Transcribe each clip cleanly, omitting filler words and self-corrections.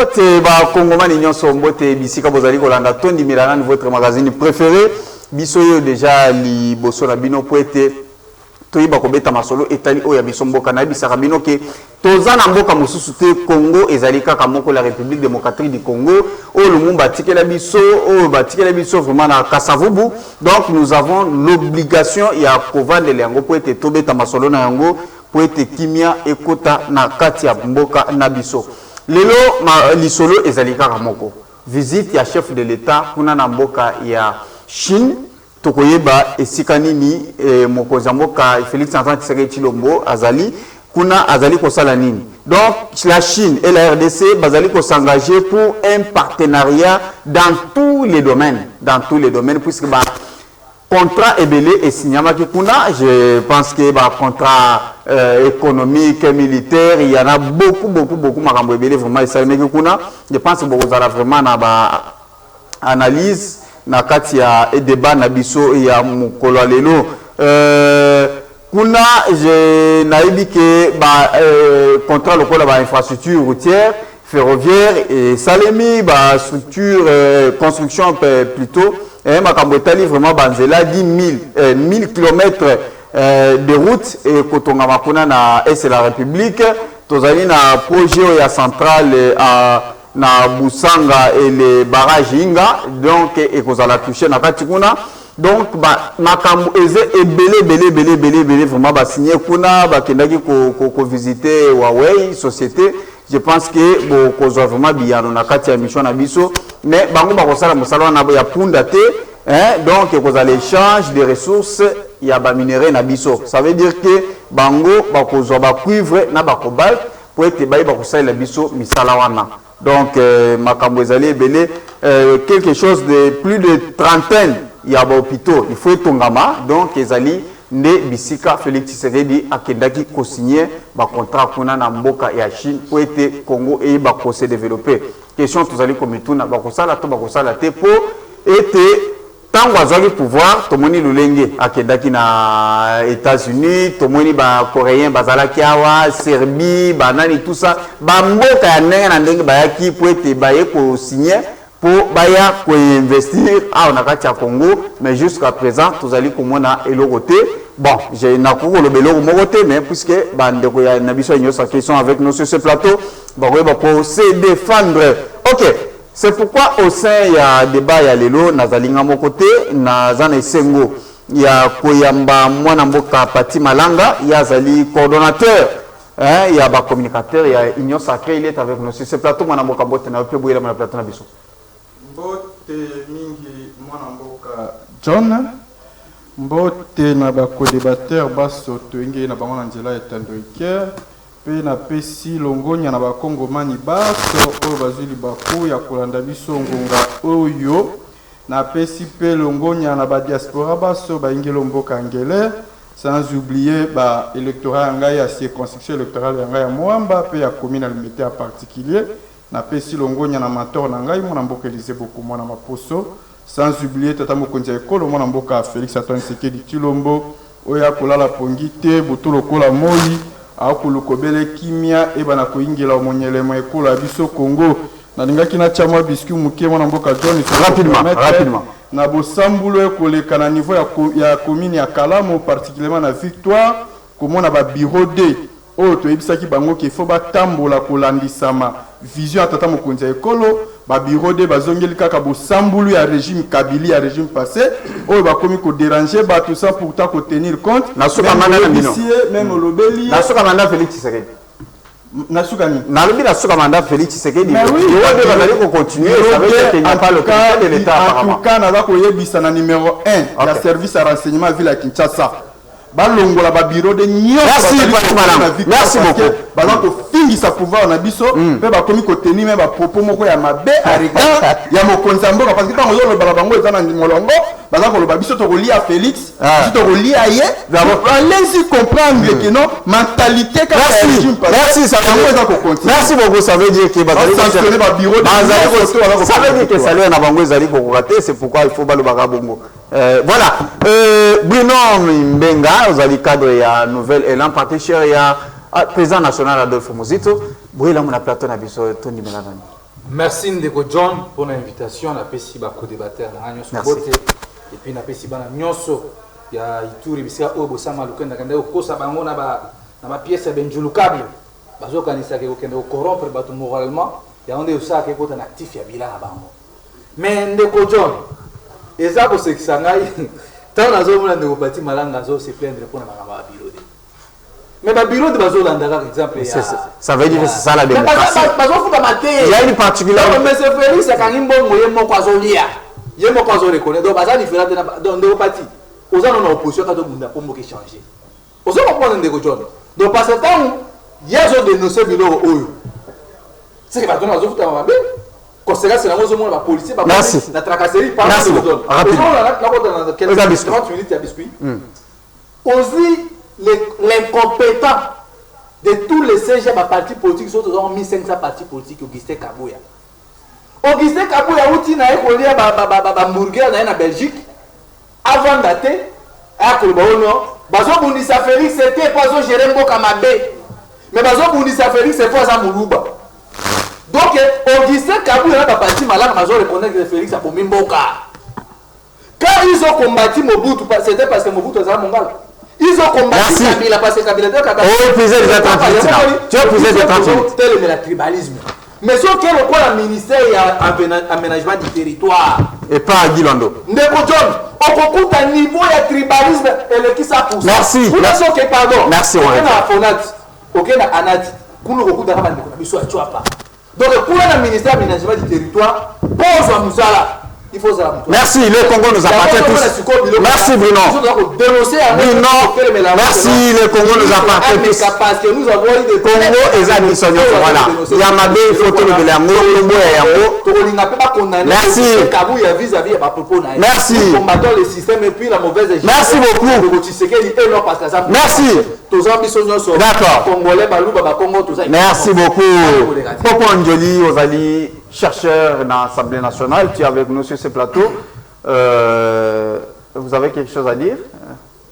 Mbote ba Kongomani nyonso mbote bisika bozali kolanda tondi milanani votre magazine préféré biso yo déjà li boso na bino poete toyiba kobeta masolo etali oya biso mboka na bisaka bino ke toza na mboka mosusu te Congo ezali kaka moko la République démocratique du Congo o lumumba tikela biso o batikela biso vraiment na Kasavubu. Donc nous avons l'obligation ya kovande yango poete tobeta masolo na yango poete kimia ekota na kati ya mboka na biso. Lelo lisolo ezali kaka moko visite ya chef de l'État kuna na mboka ya Chine tokoyeba esika nini mokonzi ya mboka Félix Antoine Tshisekedi Tshilombo azali kuna azali kosala nini. Donc la Chine et la RDC bazali ko s'engager pour un partenariat dans tous les domaines puisque ba contrat ebele et signamaki kuna. Je pense que ba contrat économique, militaire, il y en a beaucoup makambo ebele vraiment esalemeki kuna. Je pense que bokozala vraiment na ba analyse na kati ya débat na biso ya mukolo lelo kuna je naibi ke ba contrat lokola ba infrastructure routière ferroviaire et salemi ba structure construction plutôt makambo etali vraiment banzela 10 km de route et kotonga makuna na est la République tozali na projet ya centrale na Busanga et les barrages Inga donc ekozala toucher na kati kuna. Donc ba makambo ebele vraiment ba signer kuna ba kendaki ko visiter Huawei société. Je pense que bo kozwa vraiment biano na kati ya mission na biso mais bango ba kosala mosala na ya punda te donc ekozala échange de ressources ya ba minerais na biso. Ça veut dire que bango ba kozwa ba cuivre na ba cobalt pour être ba kosala biso misala wana. Donc makambo ezali belé quelque chose de plus de trentaine il y a hôpitaux il faut tongama donc ezali nde bisika Félix Tshisekedi akendaki ko signer ba contrat kuna na mboka ya Chine pour être Congo et ba ko se développer. Question tozali komituna ba kosala to ba kosala te po ete tango azali pouvoir tomoni lulenge akendaki na États-Unis tomoni ba coréen bazalaki awa Serbie banani tout ça ba mboka ya ndenge na ndenge bayaki pour ete baye ko signer pour baya ko investir na kati ya Congo mais jusqu'à présent tozali komona eloko te. Bon j'ai na ko lobelo moko te mais puisque bandeko ya na biso nyosa qui sont avec nous sur ce plateau ba pour se défendre. OK. C'est pourquoi au sein il y a débat ya lelo nazalinga moko te nazana esengo ya koyamba mwana mboka Pati Malanga ya zali coordonnateur il y a ba communicateur il y a Union Sacrée il est avec nous sur ce plateau mwana mboka bote na pe boyela na plateau na biso mbote mingi mwana mboka John mbote na ba co-débatteur baso toenge na bango na nzela ya Tandroiker pe na pesi longonya na ba Kongomani baso o bazili baku ya kolanda biso ngonga oyo na pesi pe longonya na ba diaspora baso ba ingelo mboka ngele sans oublier ba électorat ngai ya circonscription électorale ngai ya Moamba pe ya commune Limete en particulier na pesi longonya na mator na ngai mona mboka Elise beaucoup mona maposo sans oublier tata mokonzi ekolo mona mboka Félix Antoine Tshisekedi Tshilombo oya kolala pongite botolo kola moi akulukobele kimia ebana koingela omonyelemo ekola biso Congo na lingaki na chamwa biscuit muke mwana mboka John rapidement na bosambulo ekoleka na niveau ya commune ya Kalamo particulièrement na Victoire komona ba bureau D o to ebisaki bango ke fo batambola kolandisama vision atata mokonzi ekolo ba bureau D bazongeli kaka bosambulo ya régime Kabili ya régime passé o ba komi ko déranger ba tout ça pour ta ko tenir compte na soka manana bino même lobeli na soka manana Félix Tshisekedi na soka ni na lobi na soka mandat Félix Tshisekedi mais oui on va continuer ça veut dire qu'il n'y a pas le cas de l'État apparemment. En tout cas na ba ko yebisa na numéro 1 la service à renseignement ville à Kinshasa balongola ba bureau de nyo merci beaucoup bala ko fingisa pouvoir na biso pe ba komi ko tenir même ba propos moko ya mabe à regard ya mokonzi mboka parce que tant ozo bala bango ezana ngolongo bala ko loba biso to kolia Félix to kolia ye allez-y comprendre que non mentalité ka merci ça merci beaucoup ça veut dire que bazali sanctionner ba bureau de ça veut dire que ça na bango ezali ko rater c'est pourquoi il faut baloba bongo voilà Bruno Mbenga vous avez cadre ya nouvelle élan parti cher ya président national Adolphe Muzito boyela mon plateau na biso Tony Melanani Merci Ndeko John pour l'invitation. Na pesi ba co-débatteur na nyonso bote et puis na pesi bana nyonso ya Ituri bisika obo sama lukenda kanda kosa bango na ba pièce benjulukable bazo kanisa ke kokende ko corrompre bato moralement ya onde usa ke kota na actif ya bila bango. Mais Ndeko John eza ko sekisa ngai tant nazo mona Ndeko Pati Malanga zo se plaindre pour na ba bureau. Mais le bureau de Bazola, par exemple, ça veut dire que c'est ça la démocratie. Il y a une particularité. Mais c'est Félix, c'est quand il y a un poisonnier. Il y a un poisonnier. Donc, ça différent de nos partis. Aux gens en opposition, quand on a pour changer. Aux gens on prend un dégoût. Donc, par ce temps, il y a des dénoncés bureau. C'est que va donner à Zofouta Mabé. Conséquence, c'est la chose de la police. Merci. La tracasserie par Merci. Rapidement. On a 30 minutes à biscuit. Aussi, l'incompétent de tous les CG partis politiques, ils ont mis 500 partis politiques. Augustin Kabouya. Augustin Kabouya, outil n'a pas collé à Mourguer en Belgique. Avant d'aller à Kolbaono, Bazo Bounissa Félix, c'était pas au Jérémbo Kamabé. Mais Bazo Bounissa Félix, c'est fois à Mourouba. Donc, Augustin Kabouya n'a pas parti malade, Bazo reconnaît que Félix a pour Mimboka. Quand ils ont combattu Mobutu, c'était parce que Mobutu était à Mongal. Ils ont combattu Kabila parce que Kabila était à Kabila. Tu as posé des 30 minutes. Tel est le tribalisme. Mais ce qui est le ministère et aménagement du territoire. Et pas à Guilando. Ndeko John, on compte un niveau de tribalisme et le qui ça pousse. Merci. Merci. Ok, na Anati. Kuno beaucoup de ramen de biso a pas. Donc pour le ministère de l'aménagement du territoire, pose à Moussala. Il faut ça. Merci, le Congo nous appartient tous. Merci Bruno. Bruno, merci, le Congo nous appartient tous. Parce que nous avons eu des Congo et Zadisson, voilà. Yamabé, il faut tout le l'amour, merci. Merci. Combattons le système et puis la mauvaise gestion. Merci beaucoup. Merci. D'accord. Merci beaucoup. Popo Ndjoli, Ozali, chercheur dans l'Assemblée nationale, tu es avec nous sur ce plateau. Vous avez quelque chose à dire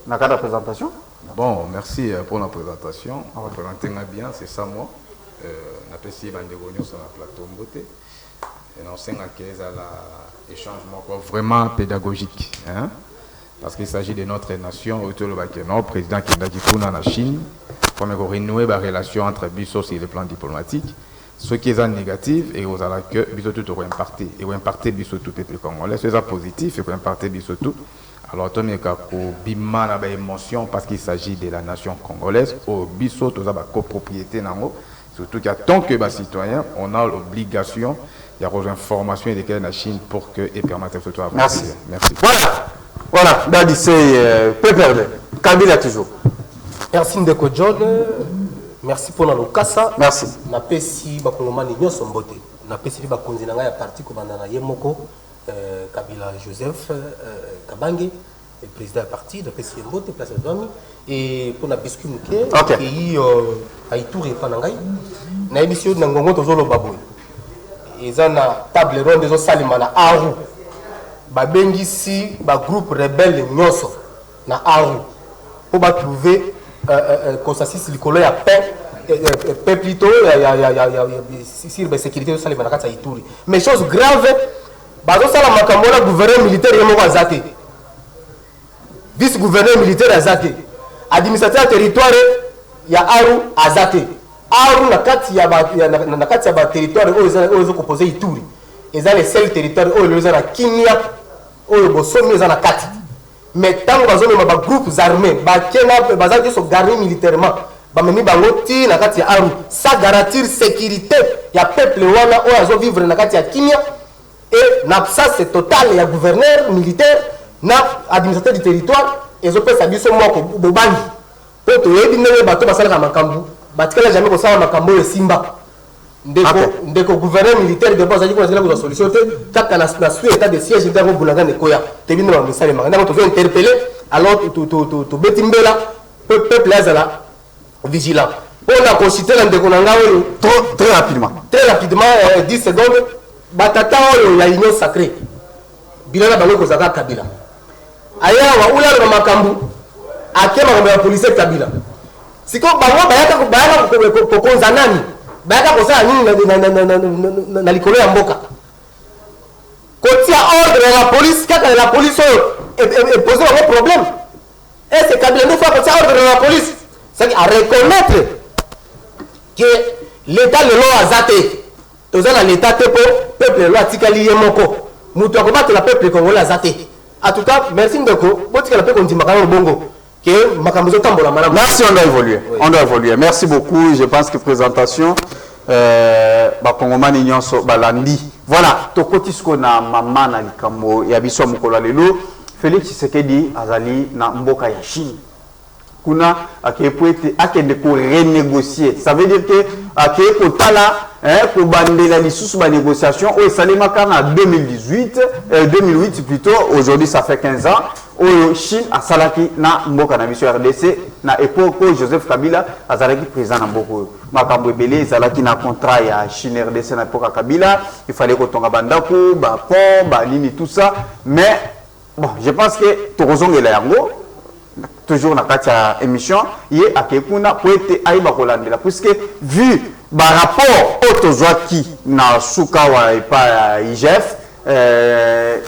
dans le cadre de la présentation? Bon, merci pour la présentation. Présentez-moi bien, c'est ça moi. J'apprécie Bandegogno sur la plateau Mbote. Et on sait qu'il y a l'échange vraiment pédagogique. Hein? Parce qu'il s'agit de notre nation, autour de le président qui est dans la Chine, pour renouer la relation entre Bissau sur le plan diplomatique. Ce qui est négatif, et vous allez que Bissau tout aura impacté. Et vous impactez Bissau tout le peuple congolais. Ce qui est positif, et vous impactez Bissau tout. Alors, on est bima na émotion parce qu'il s'agit de la nation congolaise. Au Bissau, tout ça, copropriété nango. Surtout qu'en tant que citoyen, on a l'obligation de rejoindre information de la Chine pour que et permettre que toi. Merci. Merci. Voilà. Dadi c'est Peperde. Kabila toujours. Merci Ndeko John. Merci pour notre casa. Merci. Na pesi bakongomani nyonso mbote. Na pesi ba konzi na ya parti ko bandana yemoko Kabila Joseph Kabange, le président du parti de pesi mbote place de Domi et pour na biscuit muke qui Aïtouri panangai. Na émission na ngongo tozolo baboy. Eza na table ronde zo salima na Aru. Ba bengisi ba groupe rebelle nyonso na Aru pour ba trouver consensus likolo ya paix plutôt sur la sécurité de Salima na kati Ituri. Mais chose grave bazo sala makambo na gouverneur militaire yemo azate vice gouverneur militaire azate administrateur territoire ya Aru azate Aru na kati ya ba territoire oyo composé Ituri eza le seul territoire oyo eza na Kimia oyo bosomi eza na kati. Mais tant que nous avons des groupes armés, qui sont garnis militairement, ça garantit la sécurité. Il y a peuple qui vivre dans la Kimia et ça c'est total. Il y a gouverneur militaire, administrateur du territoire, et ils ont fait ça du moi pour Bobani. Pour te aider, les bateaux passent à Makambu, bateaux jamais comme ça à Makambu et Simba. Dès que le gouverneur militaire de base a dit qu'on a la solution, quand on a su l'état de siège, il a dit qu'on a Nekoya. Tu viens de message, tu veux interpeller, alors tu betimbela, peuple là, vigilant. On a consulté l'Andekonanga très rapidement. Très rapidement, 10 secondes, Batata, la union sacrée. Bilana Bango Kozaka Kabila. Aya, ou là, le Makambu, à quel moment la police Kabila. Si qu'on va pour Konzanani. bayaka kosala nini na likolo ya mboka kotia ordre ya la police kaka la police oyo epose bango problème ese Kabila nde fois kotia ordre ya la police c'est à reconnaître que l'état lelo aza te toza na l'état te mpo peuple lelo atikali ye moko moto akobatela peuple congolais aza te. En tout cas merci ndeko botikala mpe kondimaka na bongo que makambo ezotambola malamu. Merci, on doit évoluer. Oui. On doit évoluer. Merci beaucoup. Je pense que présentation bakongomani nyonso balandi. Voilà, tokoti siko na mama na likambo ya biso mukolo lelo Félix Tshisekedi azali na mboka ya Chine. Kuna akepwete akende ko renégocier. Ça veut dire que akeko tala ko bandela lisusu ba négociation o esalema kana 2018 2008 plutôt, aujourd'hui ça fait 15 ans. Oyo Chine a salaki na mboka na biso RDC na époque Joseph Kabila azalaki président na mboko makambo ebele ezalaki na contrat ya Chine RDC na époque Kabila, il fallait kotonga bandako ba pont ba nini tout ça, mais bon je pense que tokozongela yango toujours na kati ya émission ye akekuna po ete aiba kolandela puisque vu ba rapport otozwaki na suka wa epa IGF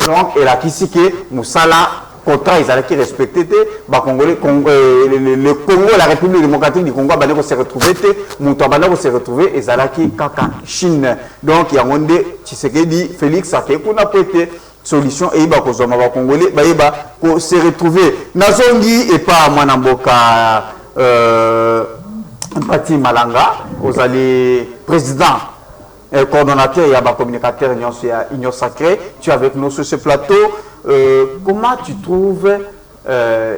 donc elakisi ke musala contrat ezalaki respecté te ba Congolais le Congo la République démocratique du Congo abandako se retrouver te muto abandako se retrouver ezalaki kaka Chine. Donc yango nde Tshisekedi Félix akekuna po ete solution et ba kozoma ba Congolais ba yeba ko se retrouver nazongi et pas mwana mboka Mpati Malanga ozali président coordonnateur et ba communicateur Union Sacrée, tu es avec nous sur ce plateau. Comment tu trouves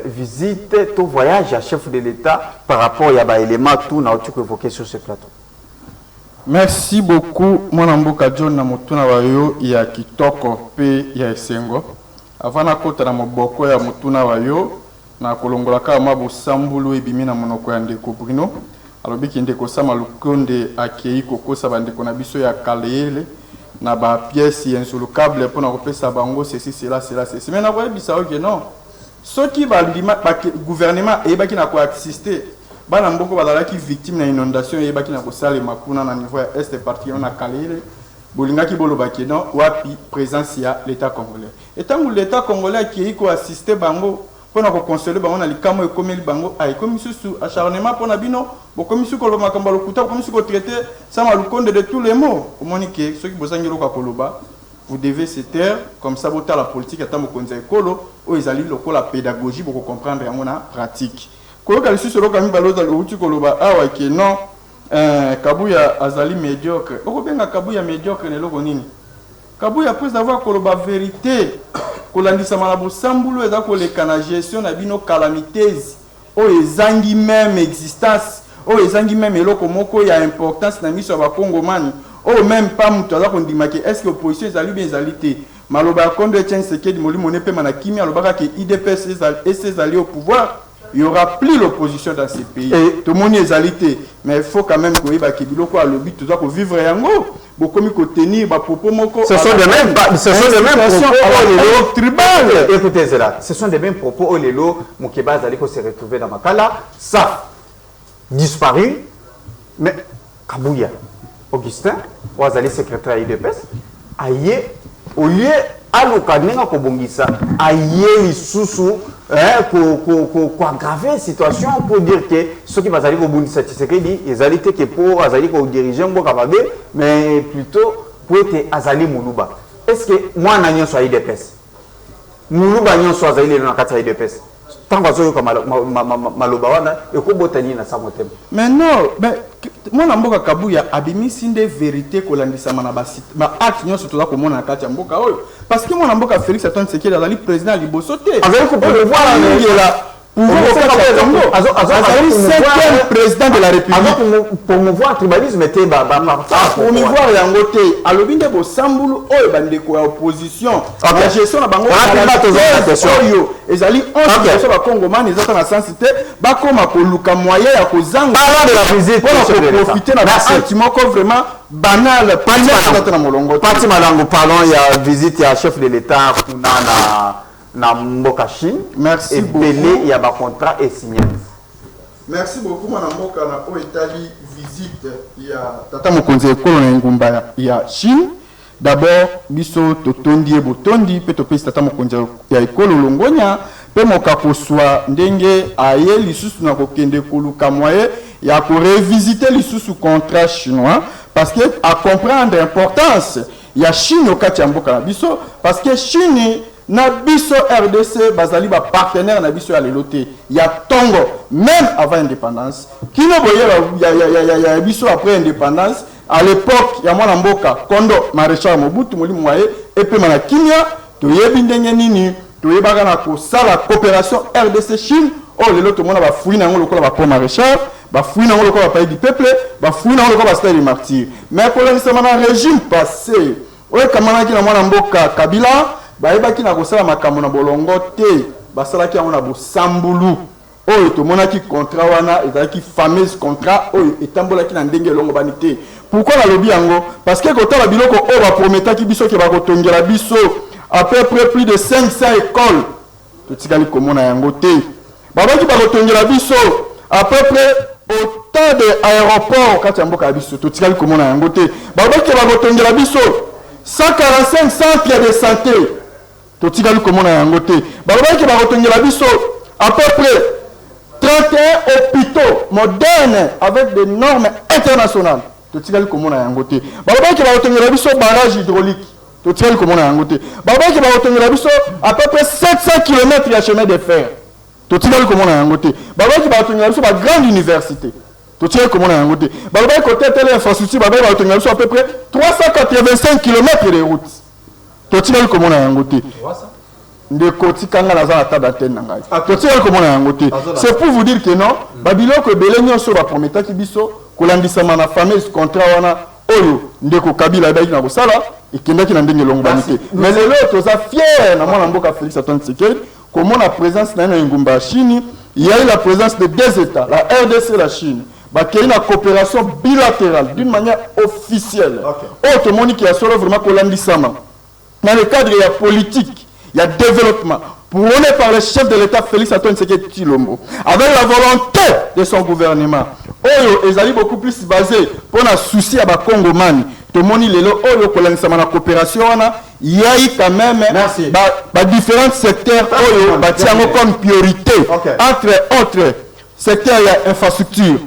visite ton voyage à chef de l'État par rapport à ba élément tout na tu évoqué sur ce plateau? Merci beaucoup mwana mboka John na mutuna wayo ya kitoko pe ya esengo avana kota na moboko ya mutuna wayo na kolongola ka mabo sambulu ebimi na monoko ya ndeko Bruno alobiki ndeko sama lukonde akei kokosa bandeko na biso ya kalele na ba pièce insulukable pour na kopesa bango ceci cela mais na kwa bisa ok non soki ba gouvernement ebaki na ko assister bana mboko bazalaki victime na inondation yebaki na kosala makuna na niveau ya est particulièrement na Kalele bolingaki bolobaki non wapi présence ya l'état congolais et tant que l'état congolais qui ko assister bango pona ko consoler bango na likamo ekomeli bango ay komi susu acharnement pona bino bo komi suko lo makamba lokuta komi suko traiter ça malukonde de tous les mots omonike ceux qui bozangelo ka koloba vous devez se taire comme ça bota la politique atamo konza ekolo o ezali lokola pédagogie pour comprendre yango na pratique. Koyoka lisusu loka mi baloza uti koloba awa ke non Kabuya azali médiocre. Okobenga Kabuya médiocre ne loko nini? Kabuya après avoir koloba vérité kolandisa malabo sambulo eza koleka na gestion na bino calamités o ezangi même existence o ezangi même eloko moko ya importance na miso ba Congomani o même pas mutu aza kondimaki est-ce que opposition ezali bien ezali te maloba kondo Etienne Tshisekedi molimo ne pe manakimi alobaka ke IDPS et ses alliés au pouvoir il n'y aura plus l'opposition dans ces pays. Tout le monde est alité. Mais il faut quand même que biloko a lobby tout ça pour vivre yango. Beaucoup mieux tenir ba propos moko. Ce sont des mêmes propos tribal. Écoutez cela. Ce sont des mêmes propos au lelo Mukeba Zaliko se retrouver dans Makala, ça disparu. Mais Kabuya Augustin, Ouazali secrétaire IDPS, aïe au lieu alokanenga ko bongisa aïe lisusu pour aggraver la situation pour dire que ceux qui vont aller au bout de cette Tshisekedi, ils allaient que pour aller au dirigeant mais plutôt pour être Azali Moulouba. Est-ce que moi n'ai pas IDPS? Moulouba n'a pas IDPS. Tant que je suis Malobawana, et que botani na samotem. Mais non, mais moi n'amboka Kabuya abimi sinde vérité ko landisa manabasi. Ma acte nyo surtout ko mona kati mboka oyo. Parce que moi n'amboka Félix Antoine Tshisekedi azali président libosoté. Avec ko pouvoir là. Azali 7e président de la République. Pour mouvoir tribalisme était pour mouvoir yango te alobi nde bo sambulu oyo bandeko ya opposition la gestion na bango oyo ezali 11% ba Congomani ezata na sensité bakoma koluka moyen ya kozanga de la visite pour profiter na parti moko vraiment banal parti malango parlons il y a visite ya chef de l'État na mboka Chine. Merci beaucoup. Et il y a un contrat et signé. Merci beaucoup mon amboka na o Italie visite ya tata mokonzi ekolo na ngumba ya Chine. D'abord biso totondi ebotondi pe topesi tata mokonzi ya ekolo longonya pe mokakoswa ndenge aye lisusu na kokende koluka moye ya ko revisiter lisusu contrat chinois parce que à comprendre l'importance ya Chine au kati ya mboka na biso parce que Chine na biso RDC bazali ba partenaire na biso ya lelote ya tongo même avant indépendance kino boye ya biso après indépendance à l'époque ya mwana mboka kondo maréchal Mobutu Molimo Mwaye epe mana kimia toyebi ndenge nini toyebaka na kosala coopération RDC Chine o lelo to mona ba fouina ngo lokola ba pont maréchal ba fouina ngo lokola ba pays du peuple ba fouina ngo lokola ba stade des martyrs mais pour l'instant na régime passé oye kamana ki na mwana mboka Kabila bayebaki na kosala makambo na bolongo te basalaki yango na bosambulu oyo tomonaki contrat wana ezalaki fameuse contrat oyo etambolaki na ndenge elongo bani te pourquoi nalobi yango parce que kotala biloko oyo baprometaki biso ke bakotongela biso à peu près plus de 500 écoles totikali komona yango te babaki bakotongela biso à peu près autant de aéroports kati ya mboka ya biso totikali komona yango te babaki bakotongela biso 145 centres de santé totikali komona yango te babaki bakotongela biso à peu près 31 hôpitaux modernes avec des normes internationales totikali komona yango te babaki bakotongela biso barrage hydraulique totikali komona yango te babaki bakotongela biso à peu près 700 km ya chemin de fer totikali komona yango te babaki bakotongela biso ba grande université totikali komona yango te babaki kotetela infrastructure babaki bakotongela biso à peu près 385 km de route totikali komona yango te ndeko tikanga na za table d'antenne na ngai totikali komona yango te c'est pour vous dire que non babiloko ebele nyonso baprometaki biso kolandisama na fameuse contrat wana oyo ndeko Kabila ebaki na kosala ekendaki na ndenge longo bani te mais lelo toza fier na mwana mboka Félix Antoine Tshisekedi komona présence na ngumba Chine il y a eu la présence de deux états la RDC et la Chine bakeli na coopération bilatérale d'une manière officielle oyo tomoni ki ya solo vraiment kolandisama dans le cadre ya politique il y a développement prôné par le chef de l'État Félix Antoine Tshisekedi Tshilombo avec la volonté de son gouvernement oyo ezali beaucoup plus basé pour na souci à ba Congomani tomoni lelo oyo kolangisama na coopération wana yai quand même ba différents secteurs oyo batiango comme priorité entre autres secteur ya infrastructure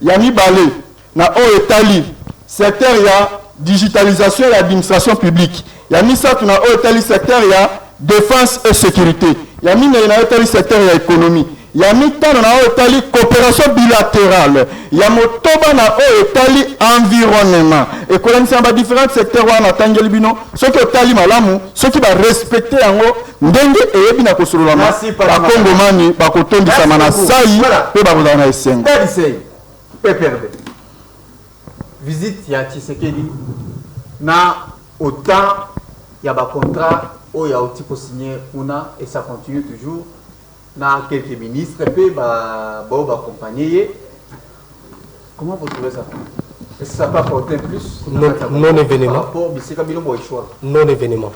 ya mibale na oyo etali secteur ya digitalisation et administration publique ya misatu na oyo etali secteur ya défense et sécurité ya mine na etali secteur ya économie ya mitano na oyo etali coopération bilatérale ya motoba na oyo etali environnement ekolanisa ba différents secteurs wana tangeli bino soki etali malamu soki ba respecter yango ndenge eyebi na kosolola na bakongomani bakotondisama na sai pe bakozala na esengo PPRD visite ya Tshisekedi na autant ya ba contrat oyo ya oti ko signer kuna et ça continue toujours na quelques ministres pe ba accompagner. Comment vous trouvez ça? Est-ce que ça peut apporter plus? Non événement. Non événement.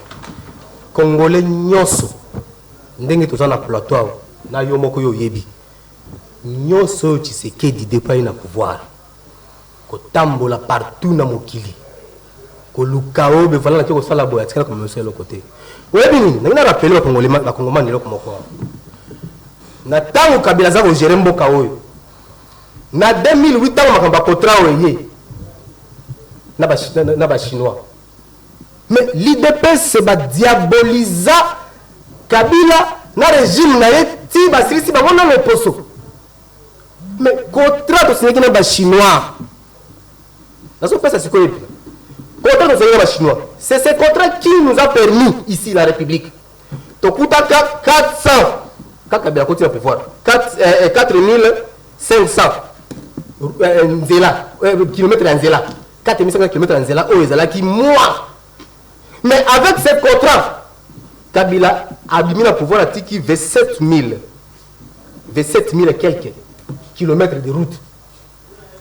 Congolais nyonso ndenge tozana plateau na yo moko yo yebi nyonso Tshisekedi déploie na pouvoir kotambola partout na mokili kolukao be voilà ko sala boya tika comme monsieur le côté webi nini na rappeler ba Congolais ba Congomani loko moko na tango Kabila za ko gérer mboka oyo na 2008 tango makamba contrat oye na ba chinois mais l'IDPS se va diaboliser Kabila na régime na yeti ba sirisi ba wona le poso mais contrat to signé na ba chinois na so pesa c'est quoi contrat to signé na ba chinois c'est ce contrat qui nous a permis ici la République to kuta 400 quand Kabila continue à pouvoir 4500 nzela kilomètres en nzela 4500 km en nzela oh ezala ki moi mais avec ce contrat Kabila a mis le pouvoir à tiki 27 000 et quelques kilomètres de route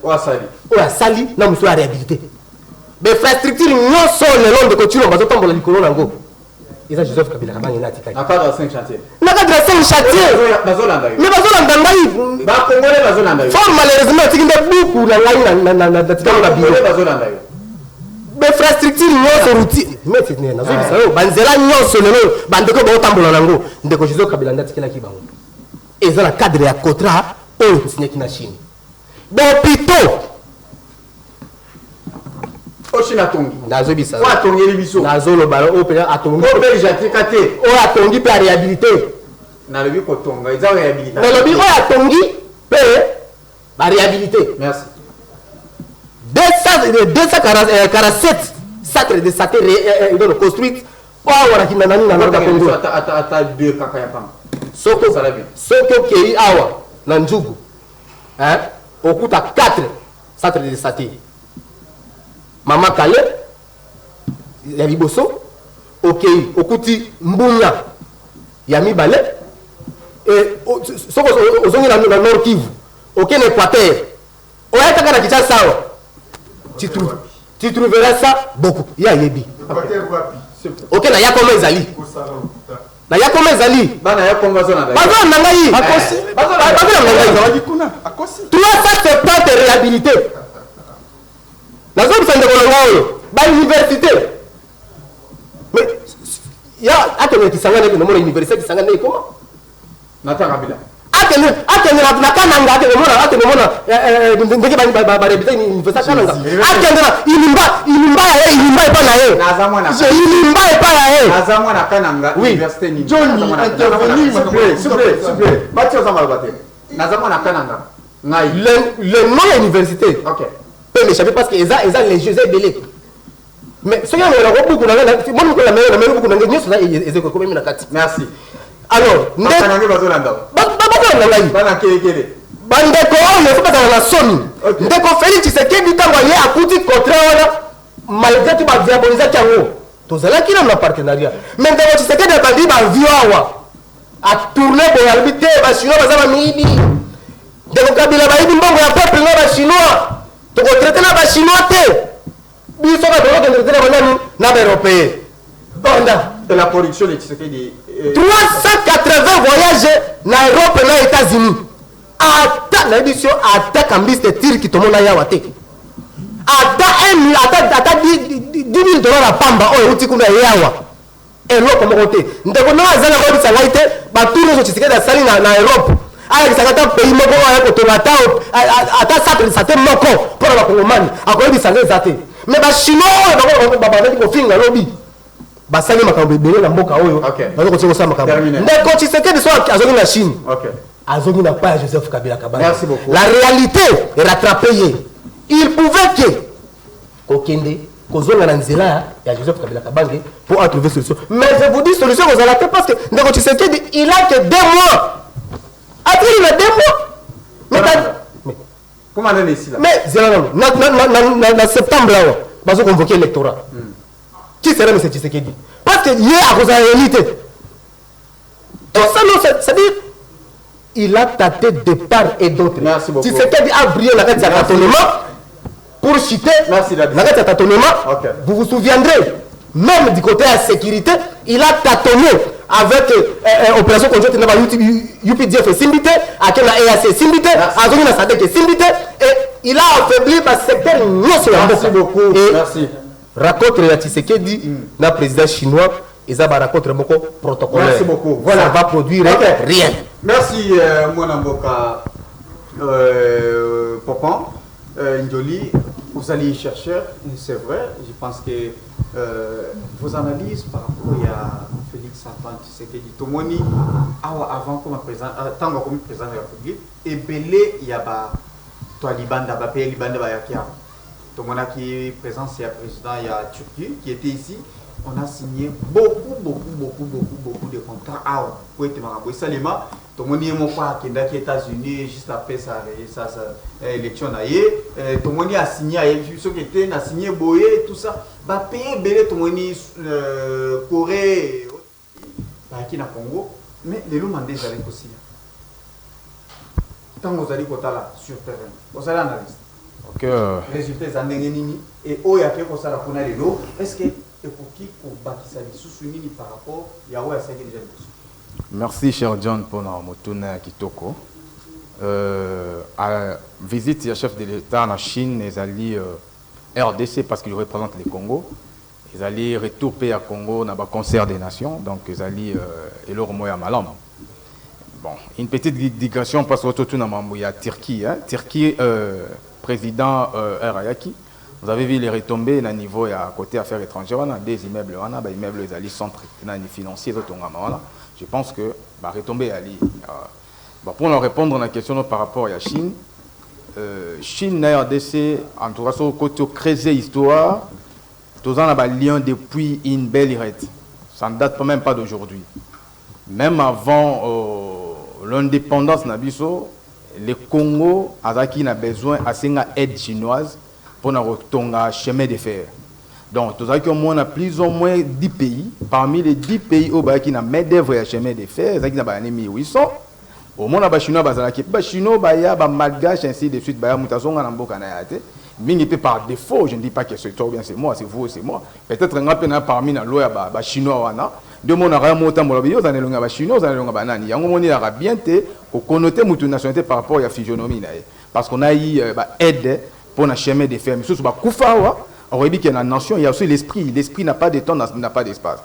ou à Sali na réhabilité mais infrastructure non sont le long de continuer on va tomber la likolo nango eza Joseph Kabila Kabange na tika na cadre 5 chantiers na cadre 5 chantiers bazolanda mais bazolanda ngai ba congolais bazolanda fort malheureusement tiki nde buku na ngai na tika na congolais bazolanda yo infrastructure nyonso routier mais c'est na zo bisa yo banzela nyonso lelo bandeko ba otambola nango ndeko Joseph Kabila ndatikela ki bango eza na cadre ya contrat oyo tosinyaki na Chine bopito Chine atongi nazo bisa o atongeli biso nazo lo balo o pe atongi o belge atika te o atongi pe réhabilité na lobi kotonga eza réhabilitation na lobi o atongi pe ba réhabilité merci 247 centres de santé construits o awana kinda nani na Nord Congo ata 2 kaka ya pamba soko kei awa na Njugu hein okuta 4 centres de santé Mama Kale ya liboso okei okuti Mbunya ya mibale et soko ozongi na Nord Kivu okei na Équateur oyataka na Kinshasa sawa tu trouveras ça beaucoup ya yebi okei na yakoma ezali na yakoma ezali bana yakoma zona bazona ngai akosi bazona kuna akosi 370 réhabilité nazo bisande ko ngao ba université mais ya atene kisangane ko mona université kisangane ko nata Kabila atene na kananga atene mona ndenge ba rebita université kananga atene na ilimba pa na ye nazamwana ilimba pa na ye nazamwana kananga université ni Johnny intervenir s'il vous plaît Mathieu Zamalbate nazamwana kananga ngai le nom de l'université OK peut m'échapper parce que eza les jeux belé mais ce qu'il y a beaucoup na moi ko la meilleure beaucoup na nyoso na ezeko ko na kati merci alors ndeko bazolanda ba bana kele bandeko on faut pas dans la sonne ndeko Félix Tshisekedi tango ye akuti contrat wana malgré tout ba diaboliser kango tozala kina na partenariat mais ndeko Tshisekedi abandi ba vioawa a tourner bo albité ba chinois bazaba mibi ndeko Kabila ba ibi mbongo ya peuple na ba chinois to ko traiter na ba chinois te biso ba to ko traiter na nani na ba européen banda de la production de Tshisekedi 380 voyages na Europe na États-Unis ata na édition ata kambiste tirki to mona yawa te ata 10 000 dollars a pamba oyo uti kuna yawa eloko moko te ndeko na azala ko bisa ngai te ba tourner so Tshisekedi asali na Europe aya kisaka pays moko aya ko to ata centre santé moko pour ba kongomani akoyebisa ngai zate mais ba chinois ba ba ko finga lobi basali makambo ebele na mboka oyo bazo ko tsikosa makambo ndeko Tshisekedi so azongi na Chine azongi na pa Joseph Kabila Kabange. Merci beaucoup. La réalité est rattrapée. Il pouvait que kokende kozonga na nzela ya Joseph Kabila Kabange pour en trouver solution, mais je vous dis solution vous allez parce que ndeko Tshisekedi il a que 2 mois. Après il a 2 mois. Mais comment on est ici là mais na septembre là bazo convoquer l'électorat. Qui serait M. Tshisekedi? Parce que hier, à cause de la réalité, tout ça, non, c'est-à-dire, il a tâté de part et d'autre. Merci beaucoup. Tshisekedi a brillé la tête de tâtonnement pour chuter. Merci, la tête de tâtonnement. Vous vous souviendrez, même du côté de la sécurité, il a tâtonné avec opération conjointe de UPDF et Simbité, avec la EAC Simbité, avec la SADC et Simbité, et il a affaibli le secteur. Merci beaucoup. Merci. Raconte ya Tshisekedi na président chinois ils ont raconte beaucoup protocolaire. Merci beaucoup. Voilà, ça va produire rien. Merci mon amboka Popon Njoli, vous allez chercheur, c'est vrai, je pense que vos analyses par rapport à Félix Antoine Tshisekedi Tomoni avant comme président tant comme président de la République et belé il y a ba toi libanda ba pays libanda ba yakia. Tout le monde qui est présent, c'est le président il y a Turquie qui était ici. On a signé beaucoup de contrats. Pour être marabou. Salima, tout le monde est mon frère qui est aux États-Unis juste après sa élection. Tout le monde a signé, il a signé Boye, tout ça. Va payer belé tout le monde Corée, qui na Congo. Mais les loups mandés allaient aussi. Tant que vous allez sur terrain, vous allez analyser. Okay. Résultats et où il y a quelque chose à la est-ce que et pour qui pour bâtir sous par rapport à Yahweh à 5 déjà. Merci, cher John, pour notre tournée Kitoko. À visite le chef de l'État en Chine, ils allaient RDC parce qu'il représente le Congo. Ils allaient retourner à Congo dans le concert des nations, donc ils allaient et leur moyen à Malam. Bon, une petite digression parce que tout il y a Turquie, hein? Turquie, président Erayaki. Vous avez vu les retombées à niveau à côté affaires étrangères, on a des immeubles, on a des immeubles ils allaient centre financiers, je pense que bah retombées ali. Bon, pour leur répondre à la question par rapport à la Chine, Chine et RDC, en tout cas, sur le côté créé histoire, tous en a lien depuis une belle irette. Ça ne date même pas d'aujourd'hui. Même avant l'indépendance Nabiso, le Congo a besoin d'aide chinoise pour un chemin de fer. Donc, tout ça, on a plus ou moins 10 pays. Parmi les 10 pays où il y a main d'œuvre et chemin de fer, il y a 1800. Au monde, les Chinois, les Chinois, les Malgaches, ainsi de suite, mais par défaut, je ne dis pas que c'est toi bien, c'est moi, c'est vous, c'est moi. Peut-être un parmi les lois, les Chinois, de mon arrêt, les Chinois, les Chinois, bien connoter notre nationalité par rapport à la physionomie. Parce qu'on a eu aide pour un chemin de fer. Mais ce on aurait dit qu'il y a une nation, il y a aussi l'esprit. L'esprit n'a pas de temps, n'a pas d'espace.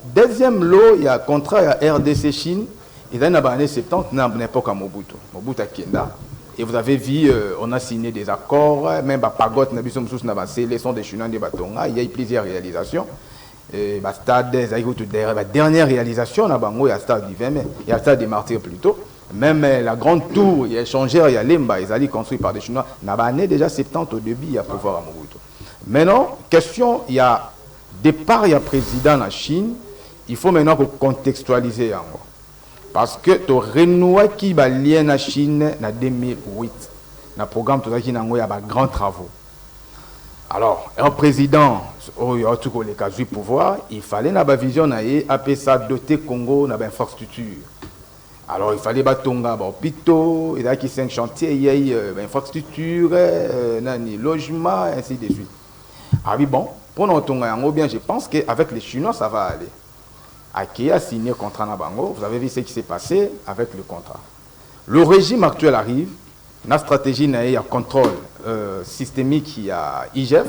Deuxième lot, il y a un contrat à RDC Chine. Et dans les années 70, dans l'époque à Mobutu à Kenda. Et vous avez vu, on a signé des accords, même à Pagote, les sont des Chinois de Batonga. Il y a eu plusieurs réalisations. La dernière réalisation, il y a le stade du 20 mai, il y a le stade des martyrs plutôt. Même la grande tour, il y a échangeur, il y a Lemba, ils allaient construire par des Chinois. Il y a déjà 70 au début, il y a pouvoir à Mobutu. Maintenant, question, il y a départ, il y a président en Chine, il faut maintenant contextualiser encore. Parce que tu renoué qui va lier la Chine en 2008. Dans le programme, il y a de grands travaux. Alors, un président, il y a tout les cas du pouvoir, il fallait une vision, appeler ça doter Congo d'infrastructures. Alors, il fallait batonga hôpitaux, il y a 5 chantiers, il y a une infrastructure, logement, ainsi de suite. Ah oui, bon, pour nous, bien, je pense qu'avec les Chinois, ça va aller. Qui a signé le contrat Nabango, vous avez vu ce qui s'est passé avec le contrat. Le régime actuel arrive, la stratégie il y a contrôle systémique, il y a IGF.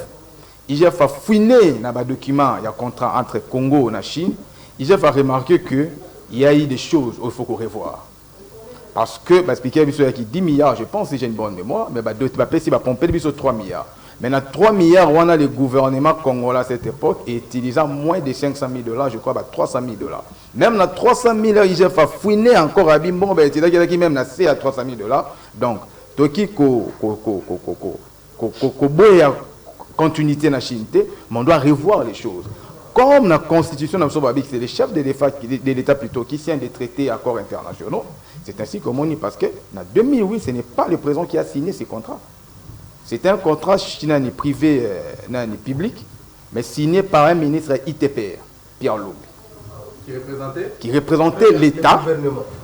IGF a fouiné dans les documents, il y a contrat entre Congo et la Chine. IGF a remarqué qu'il y a eu des choses où il faut qu'on revoie. Parce que, expliquer qu'il y a 10 milliards, je pense que j'ai une bonne mémoire, mais il va pomper 3 milliards. Maintenant, 3 milliards, on a le gouvernement congolais à cette époque et utilisant moins de 500 000 $, je crois, 300 000 $. Même dans 300 000 $, il a fouiné encore à Bimbo, c'est-à-dire qu'il même à 300 000 $. Donc, Toki, continuité dans la Chine, mais on doit revoir les choses. Comme la Constitution, c'est le chef de l'État plutôt qui signe des traités, accords internationaux. C'est ainsi comme on dit, parce que en 2008, ce n'est pas le président qui a signé ces contrats. C'est un contrat chinois privé, public, mais signé par un ministre ITPR, Pierre Loub. Qui représentait l'État,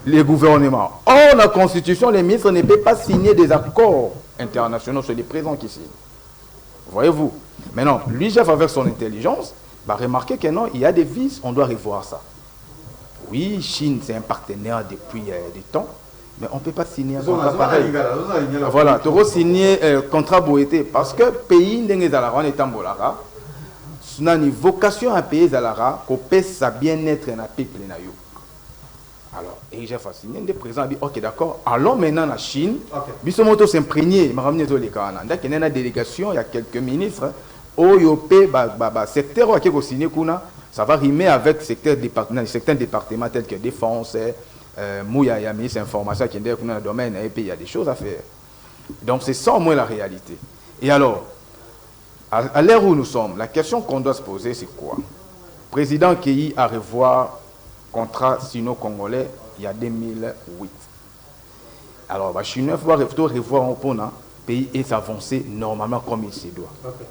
le gouvernement. Or, la Constitution, les ministres ne peuvent pas signer des accords internationaux, c'est les présidents qui signent. Voyez-vous. Maintenant, lui, chef avec son intelligence, va remarquer que non, il y a des vices, on doit revoir ça. Oui, Chine, c'est un partenaire depuis des temps. Mais on ne peut pas signer un contrat pareil. Voilà, tu vas signer un contrat boité. Parce que le pays n'est pas Bolara, il a une vocation à payer Zalara, qu'on paie sa bien-être dans le peuple. Alors, et j'ai signé des présidents, dit ok, d'accord, allons maintenant en Chine. Bissomoto s'imprégner, il m'a ramené dans les Canada. Il y a une délégation, il y a quelques ministres, OYOP, secteur qui a signé, ça va rimer avec certains départements tels que défense. Mouya y a mis information qui est dans le domaine et puis il y a des choses à faire. Donc c'est ça au moins la réalité. Et alors, à l'ère où nous sommes, la question qu'on doit se poser c'est quoi? Président Kéhi a revoir contrat sino-congolais il y a 2008. Alors, je suis neuf fois revoir un peu le pays et s'avancer normalement comme il se doit. Okay.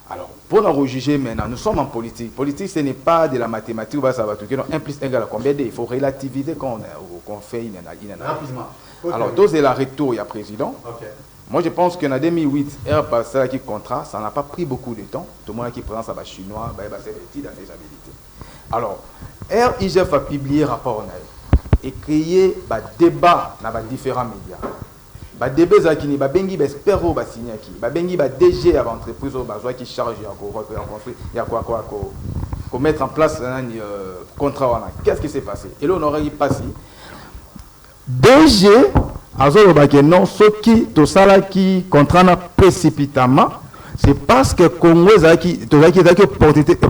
Alors, pour nous rejuger maintenant, nous sommes en politique. Politique, ce n'est pas de la mathématique, ça va tout. 1 plus 1 égale à combien d'? Il faut relativiser quand on fait une analyse. Rapidement. Okay. Alors, c'est la retour, il y a président. Okay. Moi, je pense qu'en 2008, Air passé qui contrat, ça n'a pas pris beaucoup de temps. Tout le monde qui présente ça, chinois, c'est l'étude de faisabilité. Alors, Air IGF a publié un rapport et créé un débat dans différents médias. Le débat qui est bengi expert au signé qui, bengi DG à l'entreprise qui charge à mettre en place un contrat. Qu'est-ce qui s'est passé? Et là, on aurait passé. DG non, ceux qui tout ça qui contraint précipitamment, c'est parce que Congo qui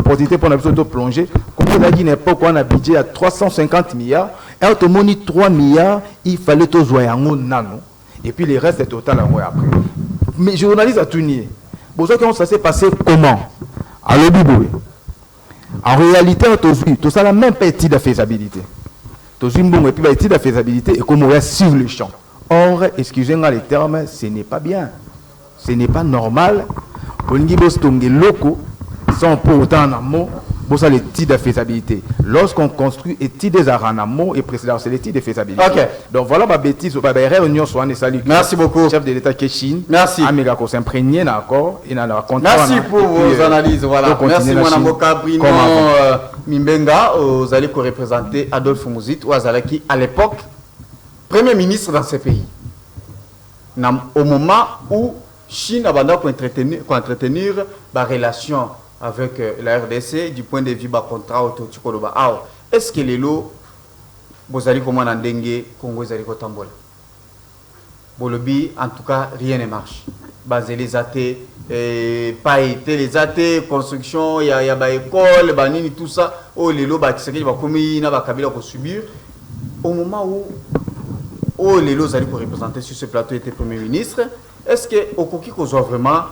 porté pour la plonger, Congo qui n'est pas quoi un budget à 350 milliards, et au moins 3 milliards, il fallait tout jouer en nano, et puis le reste est total après. Mais journaliste à Tunier, ça s'est passé comment? À l'Obiboué. En réalité, tout ça n'a même pas été de faisabilité. Tout ça n'a pas été de faisabilité et comme on est sur le champ. Or, excusez-moi les termes, ce n'est pas bien. Ce n'est pas normal. Sans pour autant en amont, c'est l'étude de faisabilité. Lorsqu'on construit études des en amont et précédemment, c'est l'étude de faisabilité. Okay. Donc voilà ma bêtise. Merci beaucoup. Chef de l'État Kéchine. Merci. S'imprégner d'accord. Merci pour vos analyses. Voilà. Merci Mwanamboka Brino Mimbenga. Vous allez représenter Adolphe Mouzit ou Azalaki à l'époque. Premier ministre dans ce pays. Au moment où Chine a entretenir la relation avec la RDC du point de vue du contrat auto. Est-ce que les lots, vous allez comment en dengue, Congo, vous allez tambola? Bolobi, en tout cas, rien ne marche. Basé les athées, pas été les athées, construction, il y a des écoles, banini, tout ça. Oh, les lots, c'est qu'il va commis, il va subir. Au moment où les lots allaient représenter sur ce plateau était Premier ministre, est-ce que au Koki qu'on a vraiment